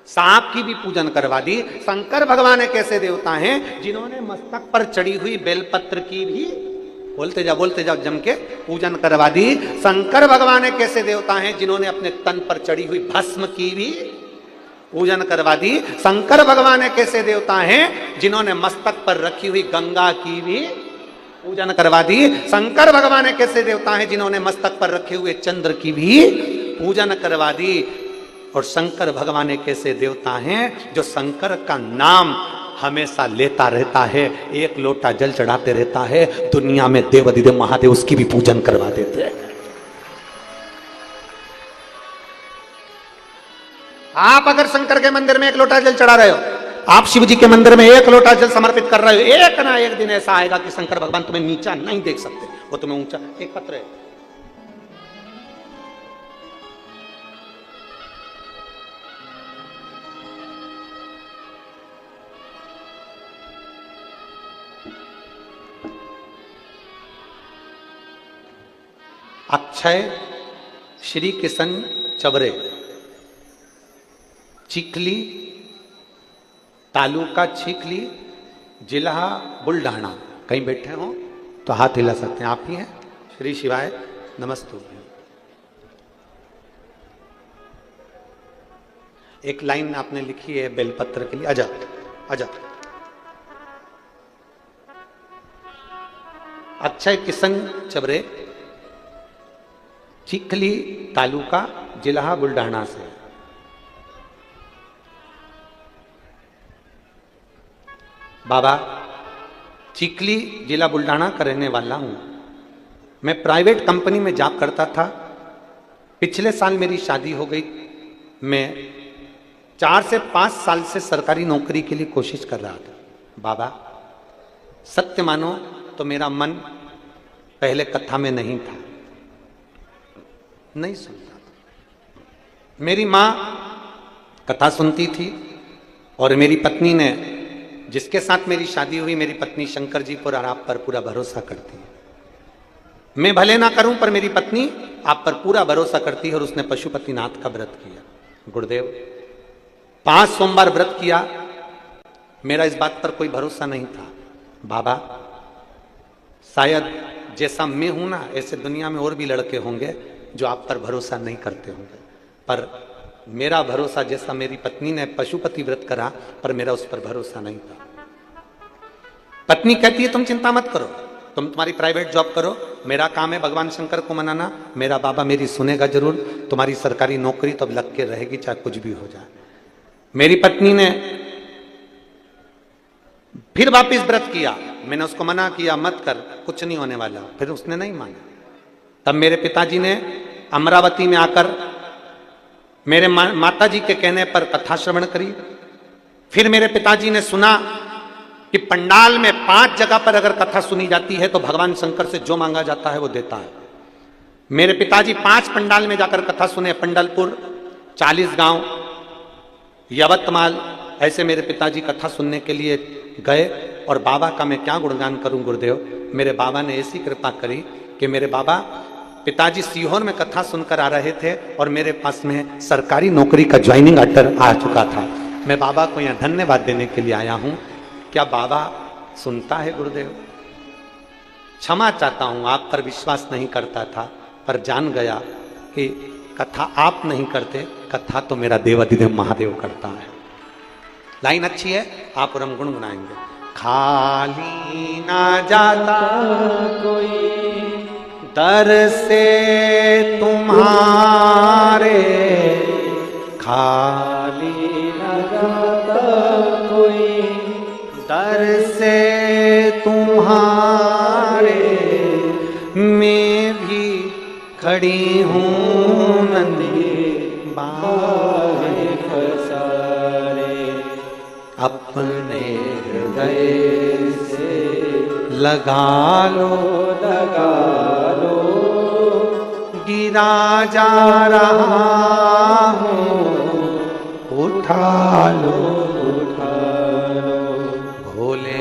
सांप की भी पूजन करवा दी। शंकर भगवान एक ऐसे देवता हैं जिन्होंने मस्तक पर चढ़ी हुई बेलपत्र की भी, बोलते जाओ जम के, पूजन करवा दी। शंकर भगवान एक ऐसे देवता हैं जिन्होंने अपने तन पर चढ़ी हुई भस्म की भी पूजन करवा दी। शंकर भगवान एक ऐसे देवता हैं जिन्होंने मस्तक पर रखी हुई गंगा की भी पूजन करवा दी। शंकर भगवान एक ऐसे देवता हैं जिन्होंने मस्तक पर रखे हुए चंद्र की भी पूजन करवा दी। और शंकर भगवान एक ऐसे देवता हैं जो शंकर का नाम हमेशा लेता रहता है, एक लोटा जल चढ़ाते रहता है, दुनिया में देव अधिदेव महादेव उसकी भी पूजन करवा देते हैं। आप अगर शंकर के मंदिर में एक लोटा जल चढ़ा रहे हो, आप शिव जी के मंदिर में एक लोटा जल समर्पित कर रहे हो, एक ना एक दिन ऐसा आएगा कि शंकर भगवान तुम्हें नीचा नहीं देख सकते, वो तुम्हें ऊंचा एक पत्र है। अक्षय श्री किशन चबरे, चिखली तालुका चिखली, जिला बुल्ढाना। कहीं बैठे हो तो हाथ हिला सकते हैं, आप ही हैं। श्री शिवाय नमस्तु। एक लाइन आपने लिखी है बेलपत्र के लिए, आजा आजा। अक्षय किशन चबरे, चिखली तालुका, जिला बुल्ढाना से। बाबा, चिखली जिला बुल्ढाना का रहने वाला हूं। मैं प्राइवेट कंपनी में जॉब करता था। पिछले साल मेरी शादी हो गई। मैं 4 से 5 साल से सरकारी नौकरी के लिए कोशिश कर रहा था। बाबा, सत्य मानो तो मेरा मन पहले कथा में नहीं था, नहीं सुनता। मेरी मां कथा सुनती थी और मेरी पत्नी ने, जिसके साथ मेरी शादी हुई, मेरी पत्नी शंकर जी पर और आप पर पूरा भरोसा करती है। मैं भले ना करूं पर मेरी पत्नी आप पर पूरा भरोसा करती है और उसने पशुपतिनाथ का व्रत किया। गुरुदेव, 5 सोमवार व्रत किया। मेरा इस बात पर कोई भरोसा नहीं था। बाबा, शायद जैसा मैं हूं ना, ऐसे दुनिया में और भी लड़के होंगे जो आप पर भरोसा नहीं करते होंगे, पर मेरा भरोसा, जैसा मेरी पत्नी ने पशुपति व्रत करा, पर मेरा उस पर भरोसा नहीं था। पत्नी कहती है तुम चिंता मत करो, तुम तुम्हारी प्राइवेट जॉब करो, मेरा काम है भगवान शंकर को मनाना, मेरा बाबा मेरी सुनेगा जरूर, तुम्हारी सरकारी नौकरी तो अब लग के रहेगी चाहे कुछ भी हो जाए। मेरी पत्नी ने फिर वापिस व्रत किया। मैंने उसको मना किया, मत कर, कुछ नहीं होने वाला, फिर उसने नहीं माना। तब मेरे पिताजी ने अमरावती में आकर मेरे माता जी के कहने पर कथा श्रवण करी। फिर मेरे पिताजी ने सुना कि पंडाल में 5 जगह पर अगर कथा सुनी जाती है तो भगवान शंकर से जो मांगा जाता है वो देता है। मेरे पिताजी 5 पंडाल में जाकर कथा सुने, पंडलपुर, 40 गांव, यवतमाल, ऐसे मेरे पिताजी कथा सुनने के लिए गए। और बाबा का मैं क्या गुणगान करूं गुरुदेव, मेरे बाबा ने ऐसी कृपा करी कि मेरे बाबा, पिताजी सीहोर में कथा सुनकर आ रहे थे और मेरे पास में सरकारी नौकरी का ज्वाइनिंग ऑर्डर आ चुका था। मैं बाबा को यहाँ धन्यवाद देने के लिए आया हूँ। क्या बाबा सुनता है गुरुदेव? क्षमा चाहता हूँ, आप पर विश्वास नहीं करता था, पर जान गया कि कथा आप नहीं करते, कथा तो मेरा देवाधिदेव महादेव करता है। लाइन अच्छी है, आप और हम गुनगुनाएंगे। खाली ना जाता कोई दर से तुम्हारे, खाली न जाता कोई दर से तुम्हारे, मैं भी खड़ी हूँ नंदी बाहे पसारे, अपने हृदय से लगा लो, लगा लो, गिरा जा रहा हूँ, उठा लो, उठा लो, भोले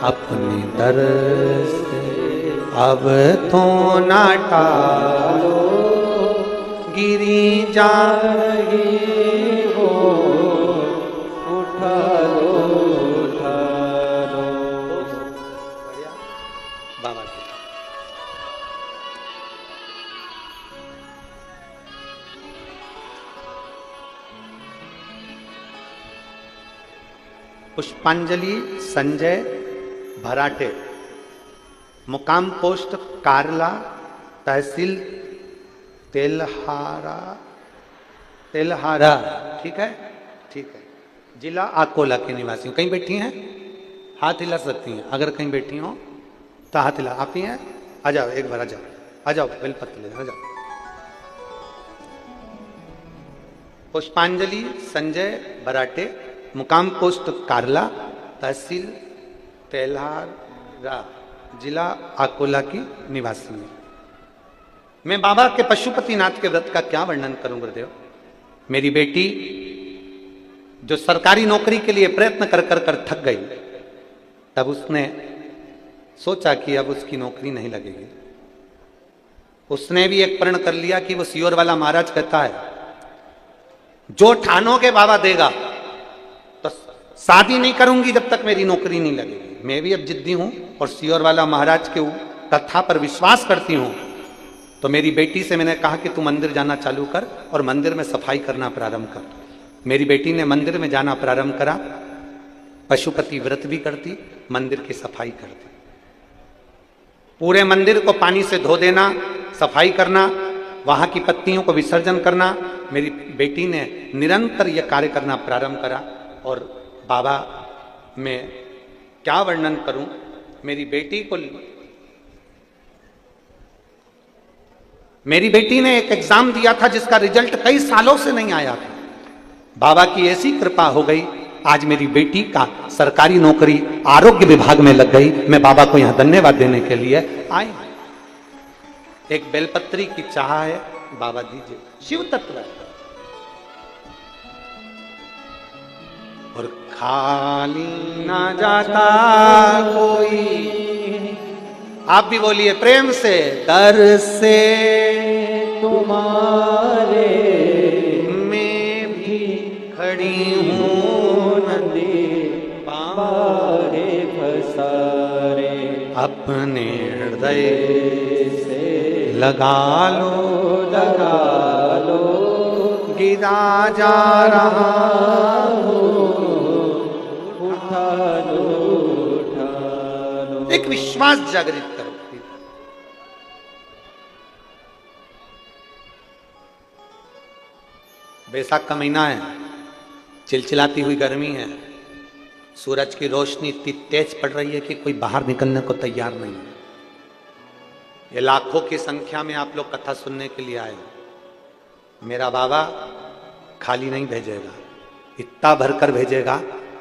अपने दर से अब तो ना टालो, गिरी जा रही हो, उठा लो, उठा लो। बाबा पुष्पांजलि संजय भराटे, मुकाम पोस्ट कारला, तहसील तेलहारा, तेल्हारा, ठीक है, ठीक है। जिला अकोला के निवासी हूँ। कहीं बैठी हैं? हाथ हिला सकती हैं। अगर कहीं बैठी हो तो हाथ हिला। आप ही हैं? आ जाओ, एक बार आ जाओ, आ जाओ, बेलपत्र ले आ जाओ। पुष्पांजलि संजय बराटे, मुकाम पोस्ट कारला, तहसील तेल्हारा, जिला अकोला की निवासी हूँ। मैं बाबा के पशुपतिनाथ के व्रत का क्या वर्णन करूं गुरुदेव। मेरी बेटी जो सरकारी नौकरी के लिए प्रयत्न कर कर कर थक गई, तब उसने सोचा कि अब उसकी नौकरी नहीं लगेगी। उसने भी एक प्रण कर लिया कि वो सियोर वाला महाराज कहता है जो ठानोगे बाबा देगा, तो शादी नहीं करूंगी जब तक मेरी नौकरी नहीं लगेगी। मैं भी अब जिद्दी हूं और सियोर वाला महाराज के कथा पर विश्वास करती हूं। तो मेरी बेटी से मैंने कहा कि तू मंदिर जाना चालू कर और मंदिर में सफाई करना प्रारंभ कर। मेरी बेटी ने मंदिर में जाना प्रारंभ करा, पशुपति व्रत भी करती, मंदिर की सफाई करती। पूरे मंदिर को पानी से धो देना, सफाई करना, वहां की पत्तियों को विसर्जन करना। मेरी बेटी ने निरंतर यह कार्य करना प्रारंभ करा। और बाबा मैं क्या वर्णन करूं, मेरी बेटी ने एक एग्जाम दिया था जिसका रिजल्ट कई सालों से नहीं आया था। बाबा की ऐसी कृपा हो गई, आज मेरी बेटी का सरकारी नौकरी आरोग्य विभाग में लग गई। मैं बाबा को यहां धन्यवाद देने के लिए आए। एक बेलपत्री की चाह है, बाबा दीजिए। शिव तत्व है। और खाली ना जाता कोई, आप भी बोलिए प्रेम से, दर से तुम्हारे मैं भी खड़ी हूँ नदी बारे पसारे, अपने हृदय से लगा लो, लगा लो, गिरा जा रहा उठा लो, उठा लो। एक विश्वास जागृत करो। बैसाख का महीना है, चिलचिलाती हुई गर्मी है, सूरज की रोशनी इतनी तेज पड़ रही है कि कोई बाहर निकलने को तैयार नहीं है। ये लाखों की संख्या में आप लोग कथा सुनने के लिए आए हो। मेरा बाबा खाली नहीं भेजेगा, इतना भरकर भेजेगा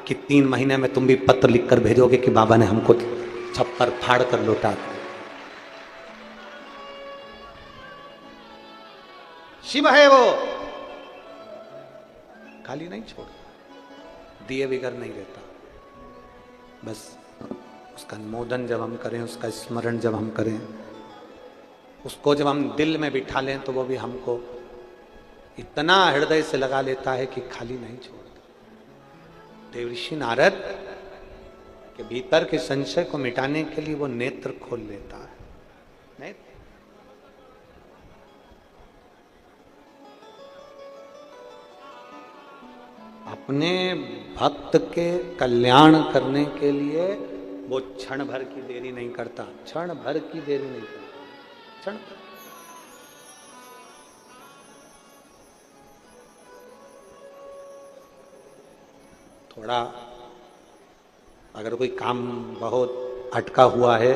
कि 3 महीने में तुम भी पत्र लिखकर भेजोगे कि बाबा ने हमको छप्पर फाड़ कर लौटा दिया। शिव है वो, खाली नहीं छोड़ता, दिए बिगर नहीं रहता। बस उसका अनुमोदन जब हम करें, उसका स्मरण जब हम करें, उसको जब हम दिल में बिठा लें, तो वो भी हमको इतना हृदय से लगा लेता है कि खाली नहीं छोड़ता। देवऋषि नारद के भीतर के संशय को मिटाने के लिए वो नेत्र खोल लेता है। नेत्र अपने भक्त के कल्याण करने के लिए वो क्षण भर की देरी नहीं करता, क्षण भर की देरी नहीं करता, क्षण। थोड़ा अगर कोई काम बहुत अटका हुआ है,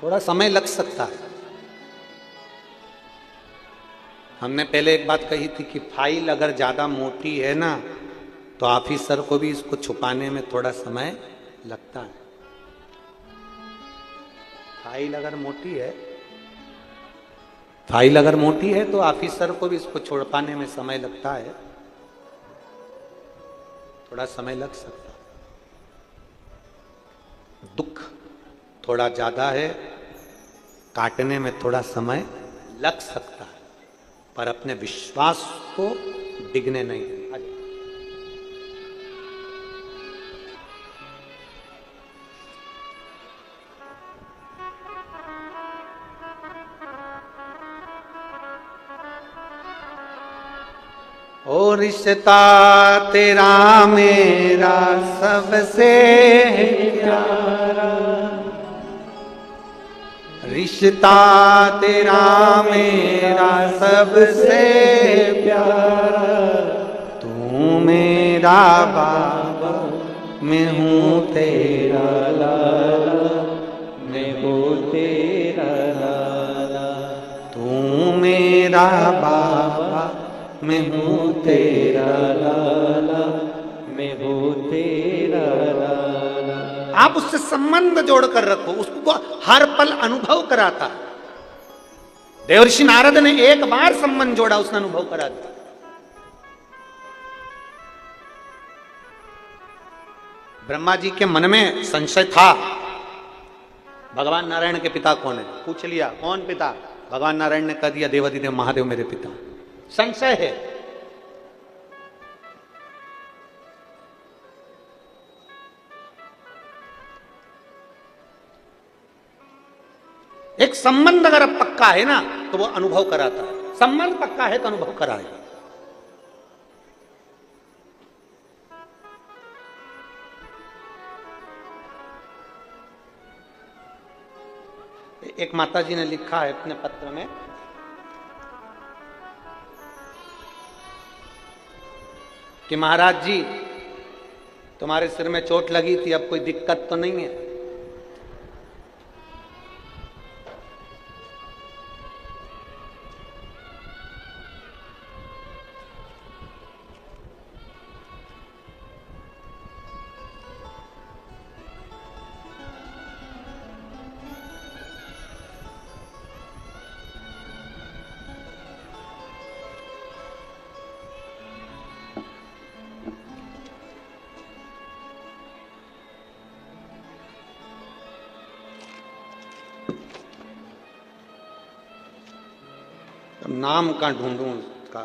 थोड़ा समय लग सकता है। हमने पहले एक बात कही थी कि फाइल अगर ज्यादा मोटी है ना, तो ऑफिसर को भी इसको छुपाने में थोड़ा समय लगता है। फाइल अगर मोटी है तो ऑफिसर को भी इसको छुपाने में समय लगता है, थोड़ा समय लग सकता है। दुख थोड़ा ज्यादा है, काटने में थोड़ा समय लग सकता है, पर अपने विश्वास को डिगने नहीं देना। ओ रिश्ता तेरा मेरा सबसे प्यारा, रिश्ता तेरा मेरा सबसे प्यारा तू मेरा बाबा मैं हूँ तेरा लाला मैं हूँ तेरा लाला तू मेरा बाबा मैं हूँ तेरा लाला मैं हूँ तेरा लाला। आप उससे संबंध जोड़कर रखो, उसको हर पल अनुभव कराता। देवर्षि नारद ने एक बार संबंध जोड़ा, उसने अनुभव करा दिया। ब्रह्मा जी के मन में संशय था, भगवान नारायण के पिता कौन है? पूछ लिया कौन पिता? भगवान नारायण ने कह दिया देवाधिदेव महादेव मेरे पिता। संशय है। एक संबंध अगर पक्का है ना तो वो अनुभव कराता है। संबंध पक्का है तो अनुभव कराएगा। एक माता जी ने लिखा है अपने पत्र में कि महाराज जी तुम्हारे सिर में चोट लगी थी, अब कोई दिक्कत तो नहीं है? नाम का ढूंढूं उसका।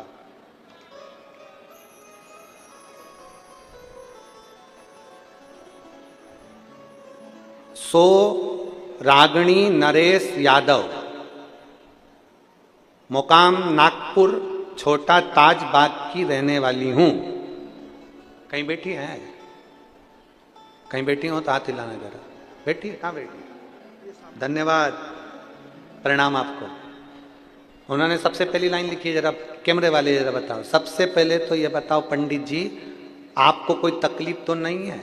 सो रागणी नरेश यादव, मुकाम नागपुर, छोटा ताज बाग की रहने वाली हूं। कहीं बैठी है? कहीं बैठी हो तो हाथ हिलाना जरा। बैठी? कहां बैठी? धन्यवाद, प्रणाम आपको। उन्होंने सबसे पहली लाइन लिखी है, जरा कैमरे वाले जरा बताओ। सबसे पहले तो ये बताओ पंडित जी, आपको कोई तकलीफ तो नहीं है?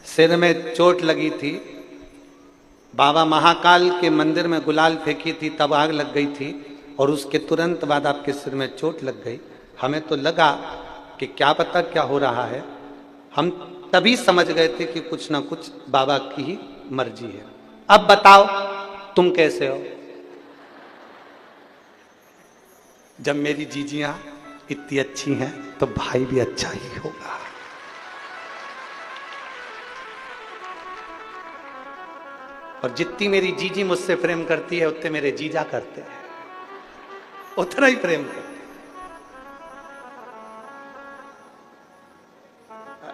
सिर में चोट लगी थी, बाबा महाकाल के मंदिर में गुलाल फेंकी थी तब आग लग गई थी, और उसके तुरंत बाद आपके सिर में चोट लग गई। हमें तो लगा कि क्या पता क्या हो रहा है। हम तभी समझ गए थे कि कुछ ना कुछ बाबा की ही मर्जी है। अब बताओ तुम कैसे हो? जब मेरी जीजियां इतनी अच्छी हैं तो भाई भी अच्छा ही होगा। और जितनी मेरी जीजी मुझसे प्रेम करती है उतने मेरे जीजा करते हैं, उतना ही प्रेम करते हैं।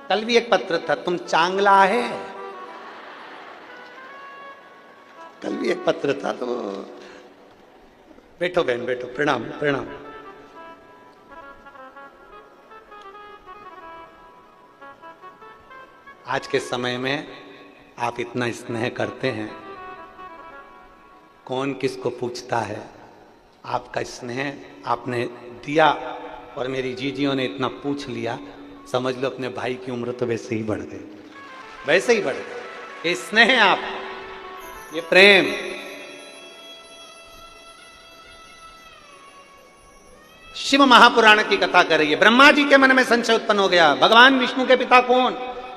कल भी एक पत्र था, तुम चांगला है। कल भी एक पत्र था, तो बैठो बहन बैठो, प्रणाम प्रणाम। आज के समय में आप इतना स्नेह करते हैं, कौन किसको पूछता है? आपका स्नेह आपने दिया और मेरी जीजियों ने इतना पूछ लिया, समझ लो अपने भाई की उम्र तो वैसे ही बढ़ गई, वैसे ही बढ़ गई। ये स्नेह है आप, ये प्रेम। शिव महापुराण की कथा कर रही है। ब्रह्मा जी के मन में संशय उत्पन्न हो गया, भगवान विष्णु के पिता कौन?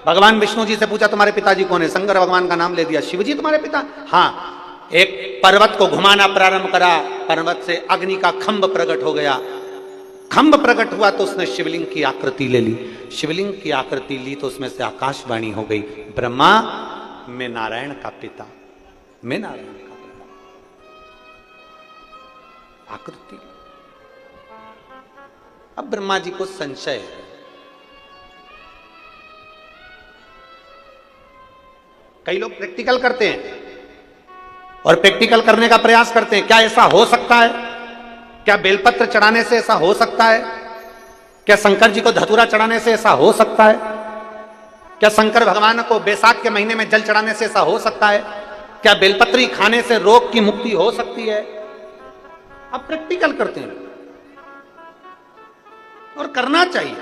भगवान विष्णु जी से पूछा तुम्हारे पिताजी कौन है? शंकर भगवान का नाम ले दिया। शिव जी तुम्हारे पिता? हाँ। एक पर्वत को घुमाना प्रारंभ करा, पर्वत से अग्नि का खंभ प्रकट हो गया। खंभ प्रकट हुआ तो उसने शिवलिंग की आकृति ले ली। शिवलिंग की आकृति ली तो उसमें से आकाशवाणी हो गई, ब्रह्मा मैं नारायण का पिता, मैं नारायण का पिता। आकृति। अब ब्रह्मा जी को संशय है, कई लोग प्रैक्टिकल करते हैं और प्रैक्टिकल करने का प्रयास करते हैं। क्या ऐसा हो सकता है? क्या बेलपत्र चढ़ाने से ऐसा हो सकता है? क्या शंकर जी को धतूरा चढ़ाने से ऐसा हो सकता है? क्या शंकर भगवान को बैसाख के महीने में जल चढ़ाने से ऐसा हो सकता है? क्या बेलपत्री खाने से रोग की मुक्ति हो सकती है? अब प्रैक्टिकल करते हैं और करना चाहिए।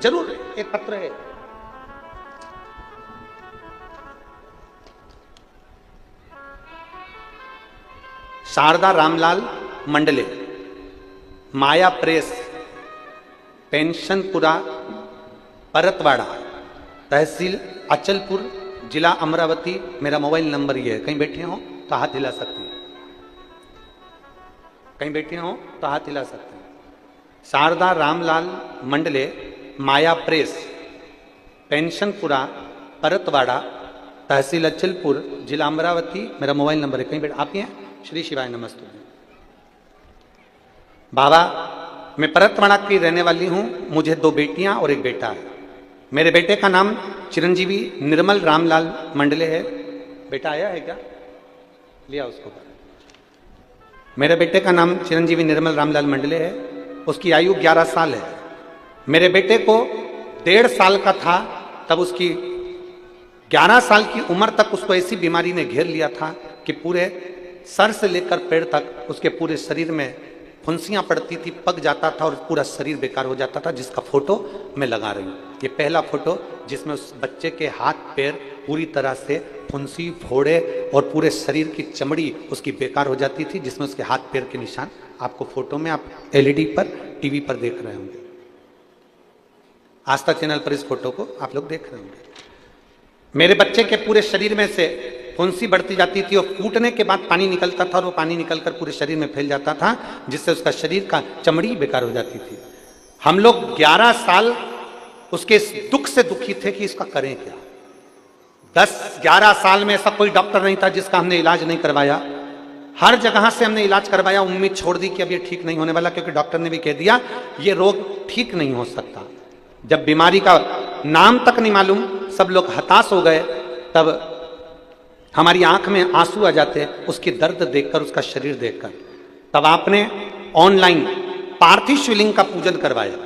जरूर एक पत्र है, शारदा रामलाल मंडले, माया प्रेस, पेंशनपुरा, परतवाड़ा, तहसील अचलपुर, जिला अमरावती। मेरा मोबाइल नंबर ये है, कहीं बैठे हो तो हाथ हिला सकते हैं, कहीं बैठे हो तो हाथ हिला सकते हैं। शारदा रामलाल मंडले, माया प्रेस, पेंशनपुरा, परतवाड़ा, तहसील अचलपुर, जिला अमरावती। मेरा मोबाइल नंबर है, कहीं बैठ आप ही हैं। श्री शिवाय नमस्ते। बाबा, मैं परतवाड़ा की रहने वाली हूं, मुझे 2 बेटियां और 1 बेटा है। मेरे बेटे का नाम चिरंजीवी निर्मल रामलाल मंडले है। बेटा आया है क्या? लिया उसको। मेरे बेटे का नाम चिरंजीवी निर्मल रामलाल मंडले है, उसकी आयु 11 साल है। मेरे बेटे को 1.5 साल का था तब उसकी 11 साल की उम्र तक उसको ऐसी बीमारी ने घेर लिया था कि पूरे सर से लेकर पैर तक उसके पूरे शरीर में फुंसियां पड़ती थी, पक जाता था और पूरा शरीर बेकार हो जाता था, जिसका फोटो मैं लगा रही हूँ। ये पहला फोटो जिसमें उस बच्चे के हाथ पैर पूरी तरह से फुंसी, फोड़े और पूरे शरीर की चमड़ी उसकी बेकार हो जाती थी, जिसमें उसके हाथ पैर के निशान आपको फोटो में आप एलईडी पर, टीवी पर देख रहे होंगे। आस्था चैनल पर इस फोटो को आप लोग देख रहे होंगे। मेरे बच्चे के पूरे शरीर में से फुंसी बढ़ती जाती थी और फूटने के बाद पानी निकलता था और वो पानी निकलकर पूरे शरीर में फैल जाता था, जिससे उसका शरीर का चमड़ी बेकार हो जाती थी। हम लोग 11 साल उसके इस दुख से दुखी थे कि इसका करें क्या। 10-11 साल में ऐसा कोई डॉक्टर नहीं था जिसका हमने इलाज नहीं करवाया। हर जगह से हमने इलाज करवाया, उम्मीद छोड़ दी कि अब ये ठीक नहीं होने वाला, क्योंकि डॉक्टर ने भी कह दिया ये रोग ठीक नहीं हो सकता। जब बीमारी का नाम तक नहीं मालूम, सब लोग हताश हो गए, तब हमारी आंख में आंसू आ जाते उसकी दर्द देखकर, उसका शरीर देखकर। तब आपने ऑनलाइन पार्थिव शिवलिंग का पूजन करवाया।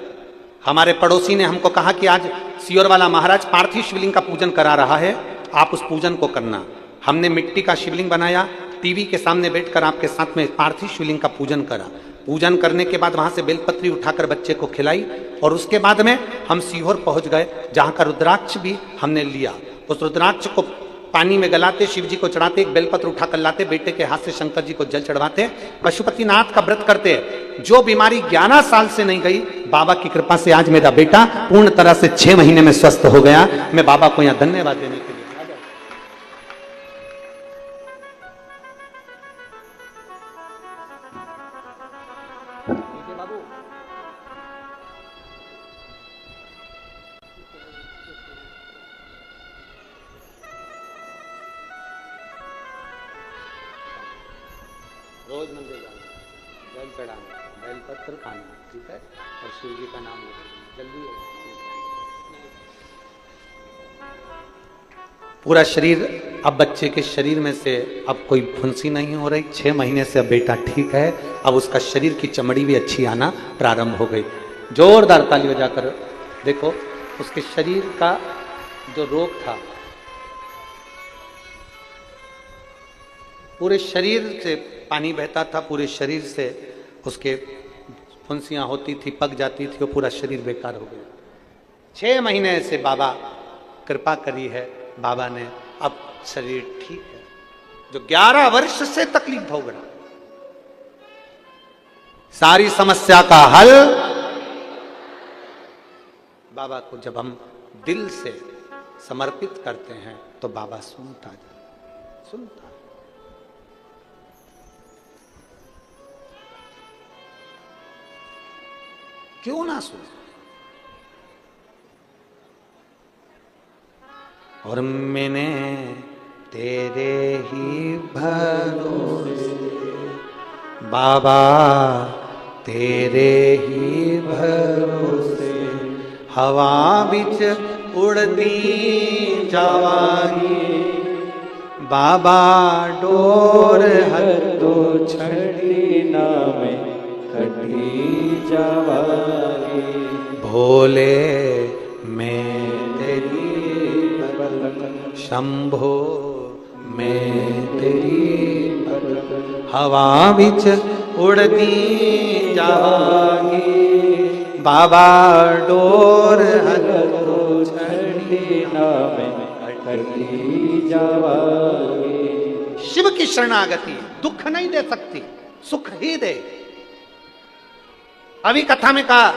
हमारे पड़ोसी ने हमको कहा कि आज सियोर वाला महाराज पार्थिव शिवलिंग का पूजन करा रहा है, आप उस पूजन को करना। हमने मिट्टी का शिवलिंग बनाया, टीवी के सामने बैठकर आपके साथ में पार्थिव शिवलिंग का पूजन करा। पूजन करने के बाद वहां से बेलपत्री उठाकर बच्चे को खिलाई और उसके बाद में हम सीहोर पहुंच गए, जहां का रुद्राक्ष भी हमने लिया। उस रुद्राक्ष को पानी में गलाते, शिव जी को चढ़ाते, एक बेलपत्र उठाकर लाते, बेटे के हाथ से शंकर जी को जल चढ़वाते, पशुपतिनाथ का व्रत करते। जो बीमारी 11 साल से नहीं गई, बाबा की कृपा से आज मेरा बेटा पूर्ण तरह से 6 महीने में स्वस्थ हो गया। मैं बाबा को यहां धन्यवाद देने के लिए रोज मंदिर जाना, जल चढ़ाना, बेलपत्र खाना, ठीक है, और शिव जी का नाम लेना। जल्दी पूरा शरीर, अब बच्चे के शरीर में से अब कोई फुंसी नहीं हो रही। 6 महीने से अब बेटा ठीक है, अब उसका शरीर की चमड़ी भी अच्छी आना प्रारंभ हो गई। जोरदार ताली बजाकर देखो, उसके शरीर का जो रोग था, पूरे शरीर से पानी बहता था, पूरे शरीर से उसके फुंसियां होती थी, पक जाती थी, और पूरा शरीर बेकार हो गया। 6 महीने से बाबा कृपा करी है, बाबा ने अब शरीर ठीक है। जो 11 वर्ष से तकलीफ भोग रहा, सारी समस्या का हल बाबा को जब हम दिल से समर्पित करते हैं तो बाबा सुनता है, सुनता है। क्यों ना सुने। और मैंने तेरे ही भरोसे बाबा, तेरे ही भरोसे हवा बिच उड़ती जावागी। बाबा डोर हथो छड़ी ना में कटी जावागी। भोले मैं तेरी शंभो हवा बिच उड़ती जावांगी, बाबा डोर तो छड़ी नाम अटकी जावांगी। शिव की शरणागति दुख नहीं दे सकती, सुख ही दे। अभी कथा में कहा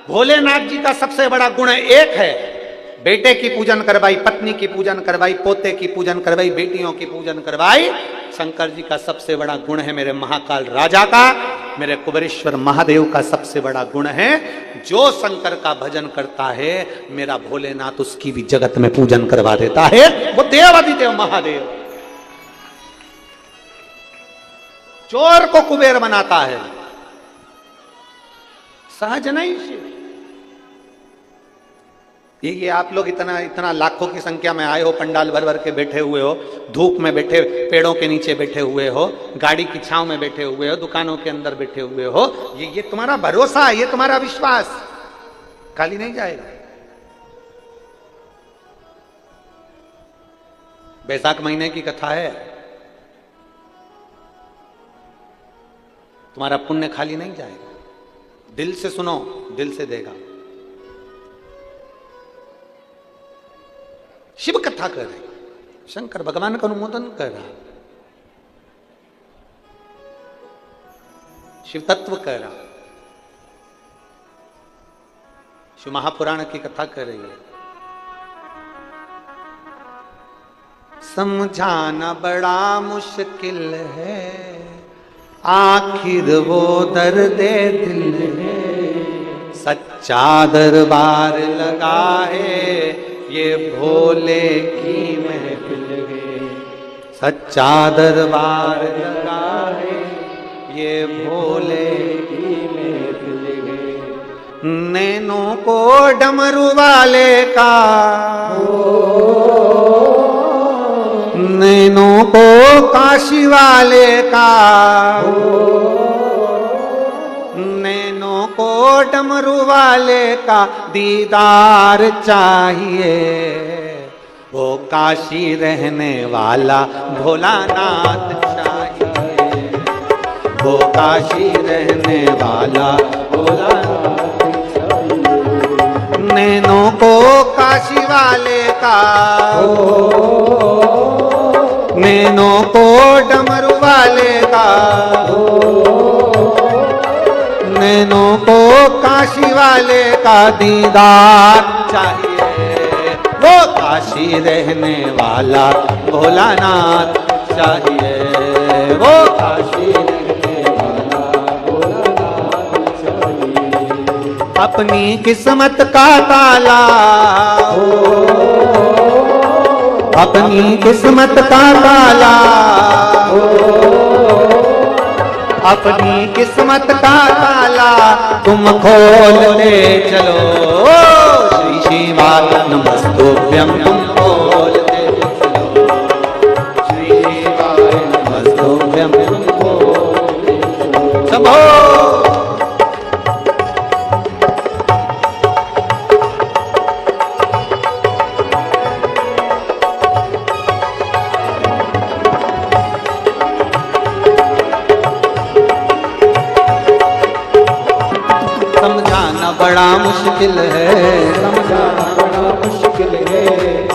भोलेनाथ जी का सबसे बड़ा गुण एक है, बेटे की पूजन करवाई, पत्नी की पूजन करवाई, पोते की पूजन करवाई, बेटियों की पूजन करवाई। शंकर जी का सबसे बड़ा गुण है, मेरे महाकाल राजा का, मेरे कुबेरेश्वर महादेव का सबसे बड़ा गुण है, जो शंकर का भजन करता है मेरा भोलेनाथ उसकी भी जगत में पूजन करवा देता है। वो देवाधिदेव महादेव चोर को कुबेर बनाता है, सहज नहीं शिव। ये आप लोग इतना लाखों की संख्या में आए हो, पंडाल भर भर के बैठे हुए हो, धूप में बैठे, पेड़ों के नीचे बैठे हुए हो, गाड़ी की छांव में बैठे हुए हो, दुकानों के अंदर बैठे हुए हो, ये तुम्हारा भरोसा है, ये तुम्हारा विश्वास खाली नहीं जाएगा। बैसाख महीने की कथा है, तुम्हारा पुण्य खाली नहीं जाएगा। दिल से सुनो, दिल से देगा। शिव कथा कर रहे, शंकर भगवान का अनुमोदन कर रहा, शिव तत्व कर रहा, शिव महापुराण की कथा कर रही है। समझाना बड़ा मुश्किल है, आखिर वो दर्द दिल है, सच्चा दरबार लगा है, ये भोले की महफिल है, सच्चा दरबार लगा है, ये भोले की महफिल है। नैनों को डमरू वाले का, नैनों को काशी वाले का, नैनों को डमरू वाले का दीदार चाहिए, वो काशी रहने वाला भोलानाथ चाहिए, वो काशी रहने वाला भोलानाथ चाहिए। नैनों को काशी वाले का, नैनों को डमरू वाले का, नैनों को काशी वाले का दीदार चाहिए, वो काशी रहने वाला भोलानाथ चाहिए, वो काशी रहने वाला भोलानाथ चाहिए। अपनी किस्मत का ताला, अपनी किस्मत का ताला, अपनी किस्मत का ताला तुम खोलते चलो, श्री शिवाय नमस्तुभ्यं तुम खोलते चलो, श्री शिवाय नमस्तुभ्यं तुम खोलते चलो। सबो बड़ा मुश्किल है, समझाना बड़ा मुश्किल है,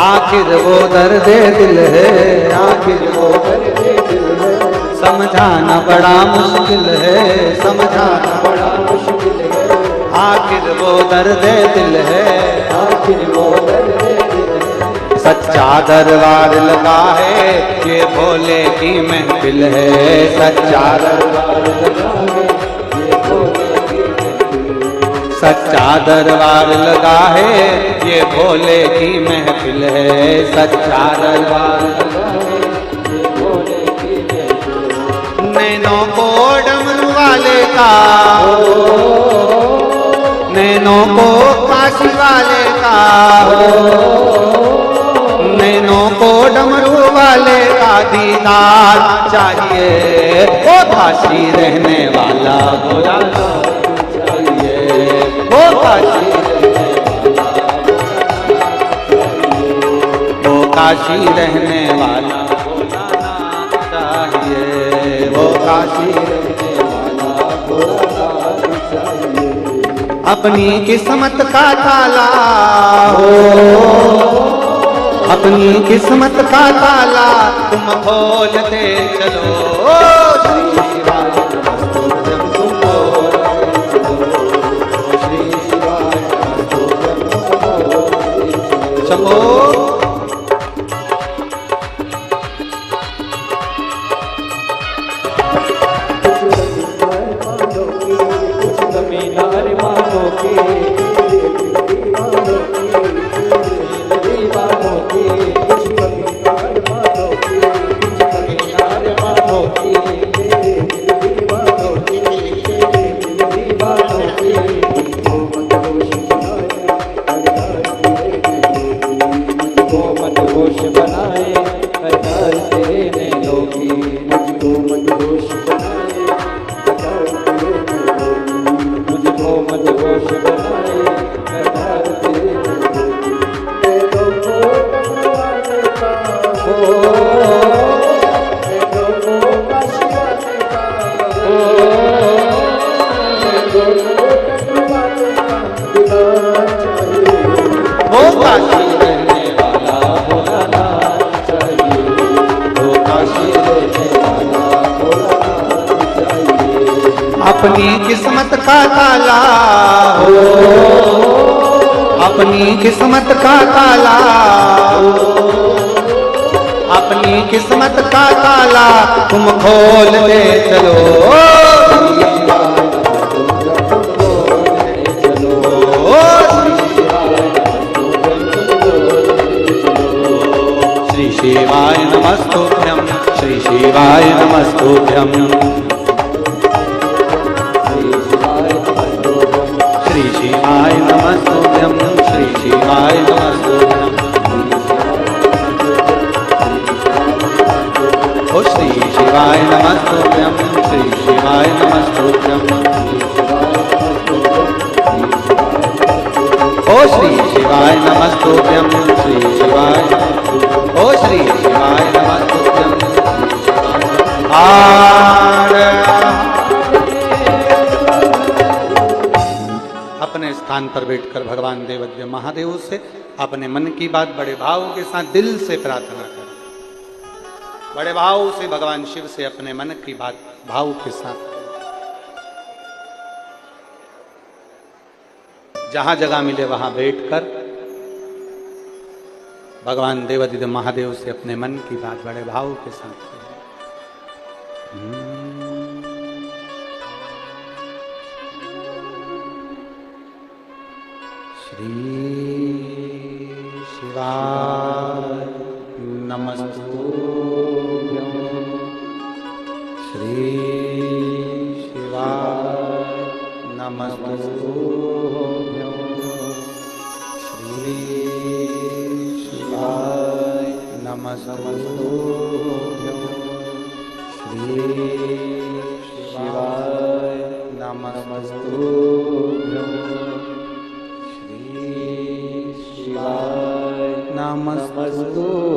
आखिर वो दर्द दिल है, आखिर वो दर्द दिल है। समझाना बड़ा मुश्किल है, समझाना बड़ा मुश्किल है, आखिर वो दर्द दिल है, आखिर वो दर्द दिल है। सच्चा दरबार लगा है, ये भोले की महफिल है, सच्चा दरबार लगा है, सच्चा दरबार लगा है, ये भोले की महफिल है, सच्चा दरबार लगा है, ये भोले की महफिल है। नैनों को डमरू वाले का, नैनों को काशी वाले का, नैनों को डमरू वाले का दीदार चाहिए, वो काशी रहने वाला भोलानाथ, वो काशी रहने वाला भोलानाथ चाहिए, वो काशी अपनी किस्मत का ताला हो, अपनी किस्मत का ताला तुम खोलते चलो। श्री शिवाय नमस्तुभ्यं तुम खोलते चलो। श्री शिवाय नमस्तुभ्यं तुम खोलते चलो। अपनी किस्मत का ताला हो, अपनी किस्मत का ताला हो, अपनी किस्मत का ताला तुम खोलते चलो। श्री शिवाय नमस्तुभ्यं, श्री शिवाय नमस्तुभ्यं, श्री शिवाय नमस्तुभ्यं, श्री शिवाय नमस्तुभ्यं। ओ श्री शिवाय नमस्तुभ्यं, श्री शिवाय नमस्तुभ्यं। ओ श्री शिवाय नमस्तुभ्यं, श्री शिवाय। ओ श्री शिवाय नमस्तुभ्यं। अपने स्थान पर बैठकर भगवान देवदेव महादेव से अपने मन की बात बड़े भाव के साथ दिल से प्रार्थना करें। बड़े भाव से भगवान शिव से अपने मन की बात भाव के साथ, जहां जगह मिले वहां बैठकर भगवान देवदेव महादेव से अपने मन की बात बड़े भाव के साथ करें। श्री शिवाय नमस्तुभ्यं, श्री शिवाय नमस्तुभ्यं, श्री शिवाय नमस्तुभ्यं, श्री शिवाय नमस्तुभ्यं, शिवाय नमस्तुभ्यं।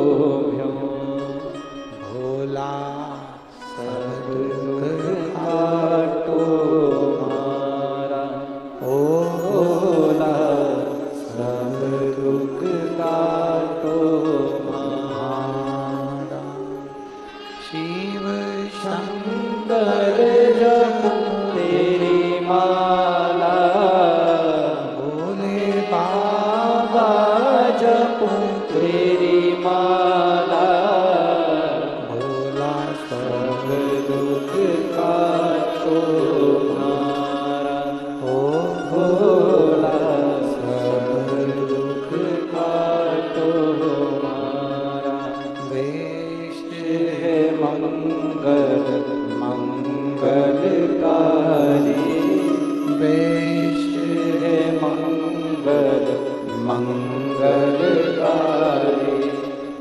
भोला सब दुख काटो मारा, ओ भोला सब दुख काटो मारा। शिव शंकर जप तेरी माला, भोले बाबा जपूं तेरी माला। भोला सब दुख काटो मारा, ओ भोला सब दुख काटो मारा। वेश है मंगल मंगलकारी, वेश है मंगल मंगलकारी।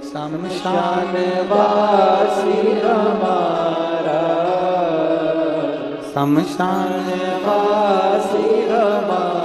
शमशान वासी हमारा, शमशान वासी हमारा।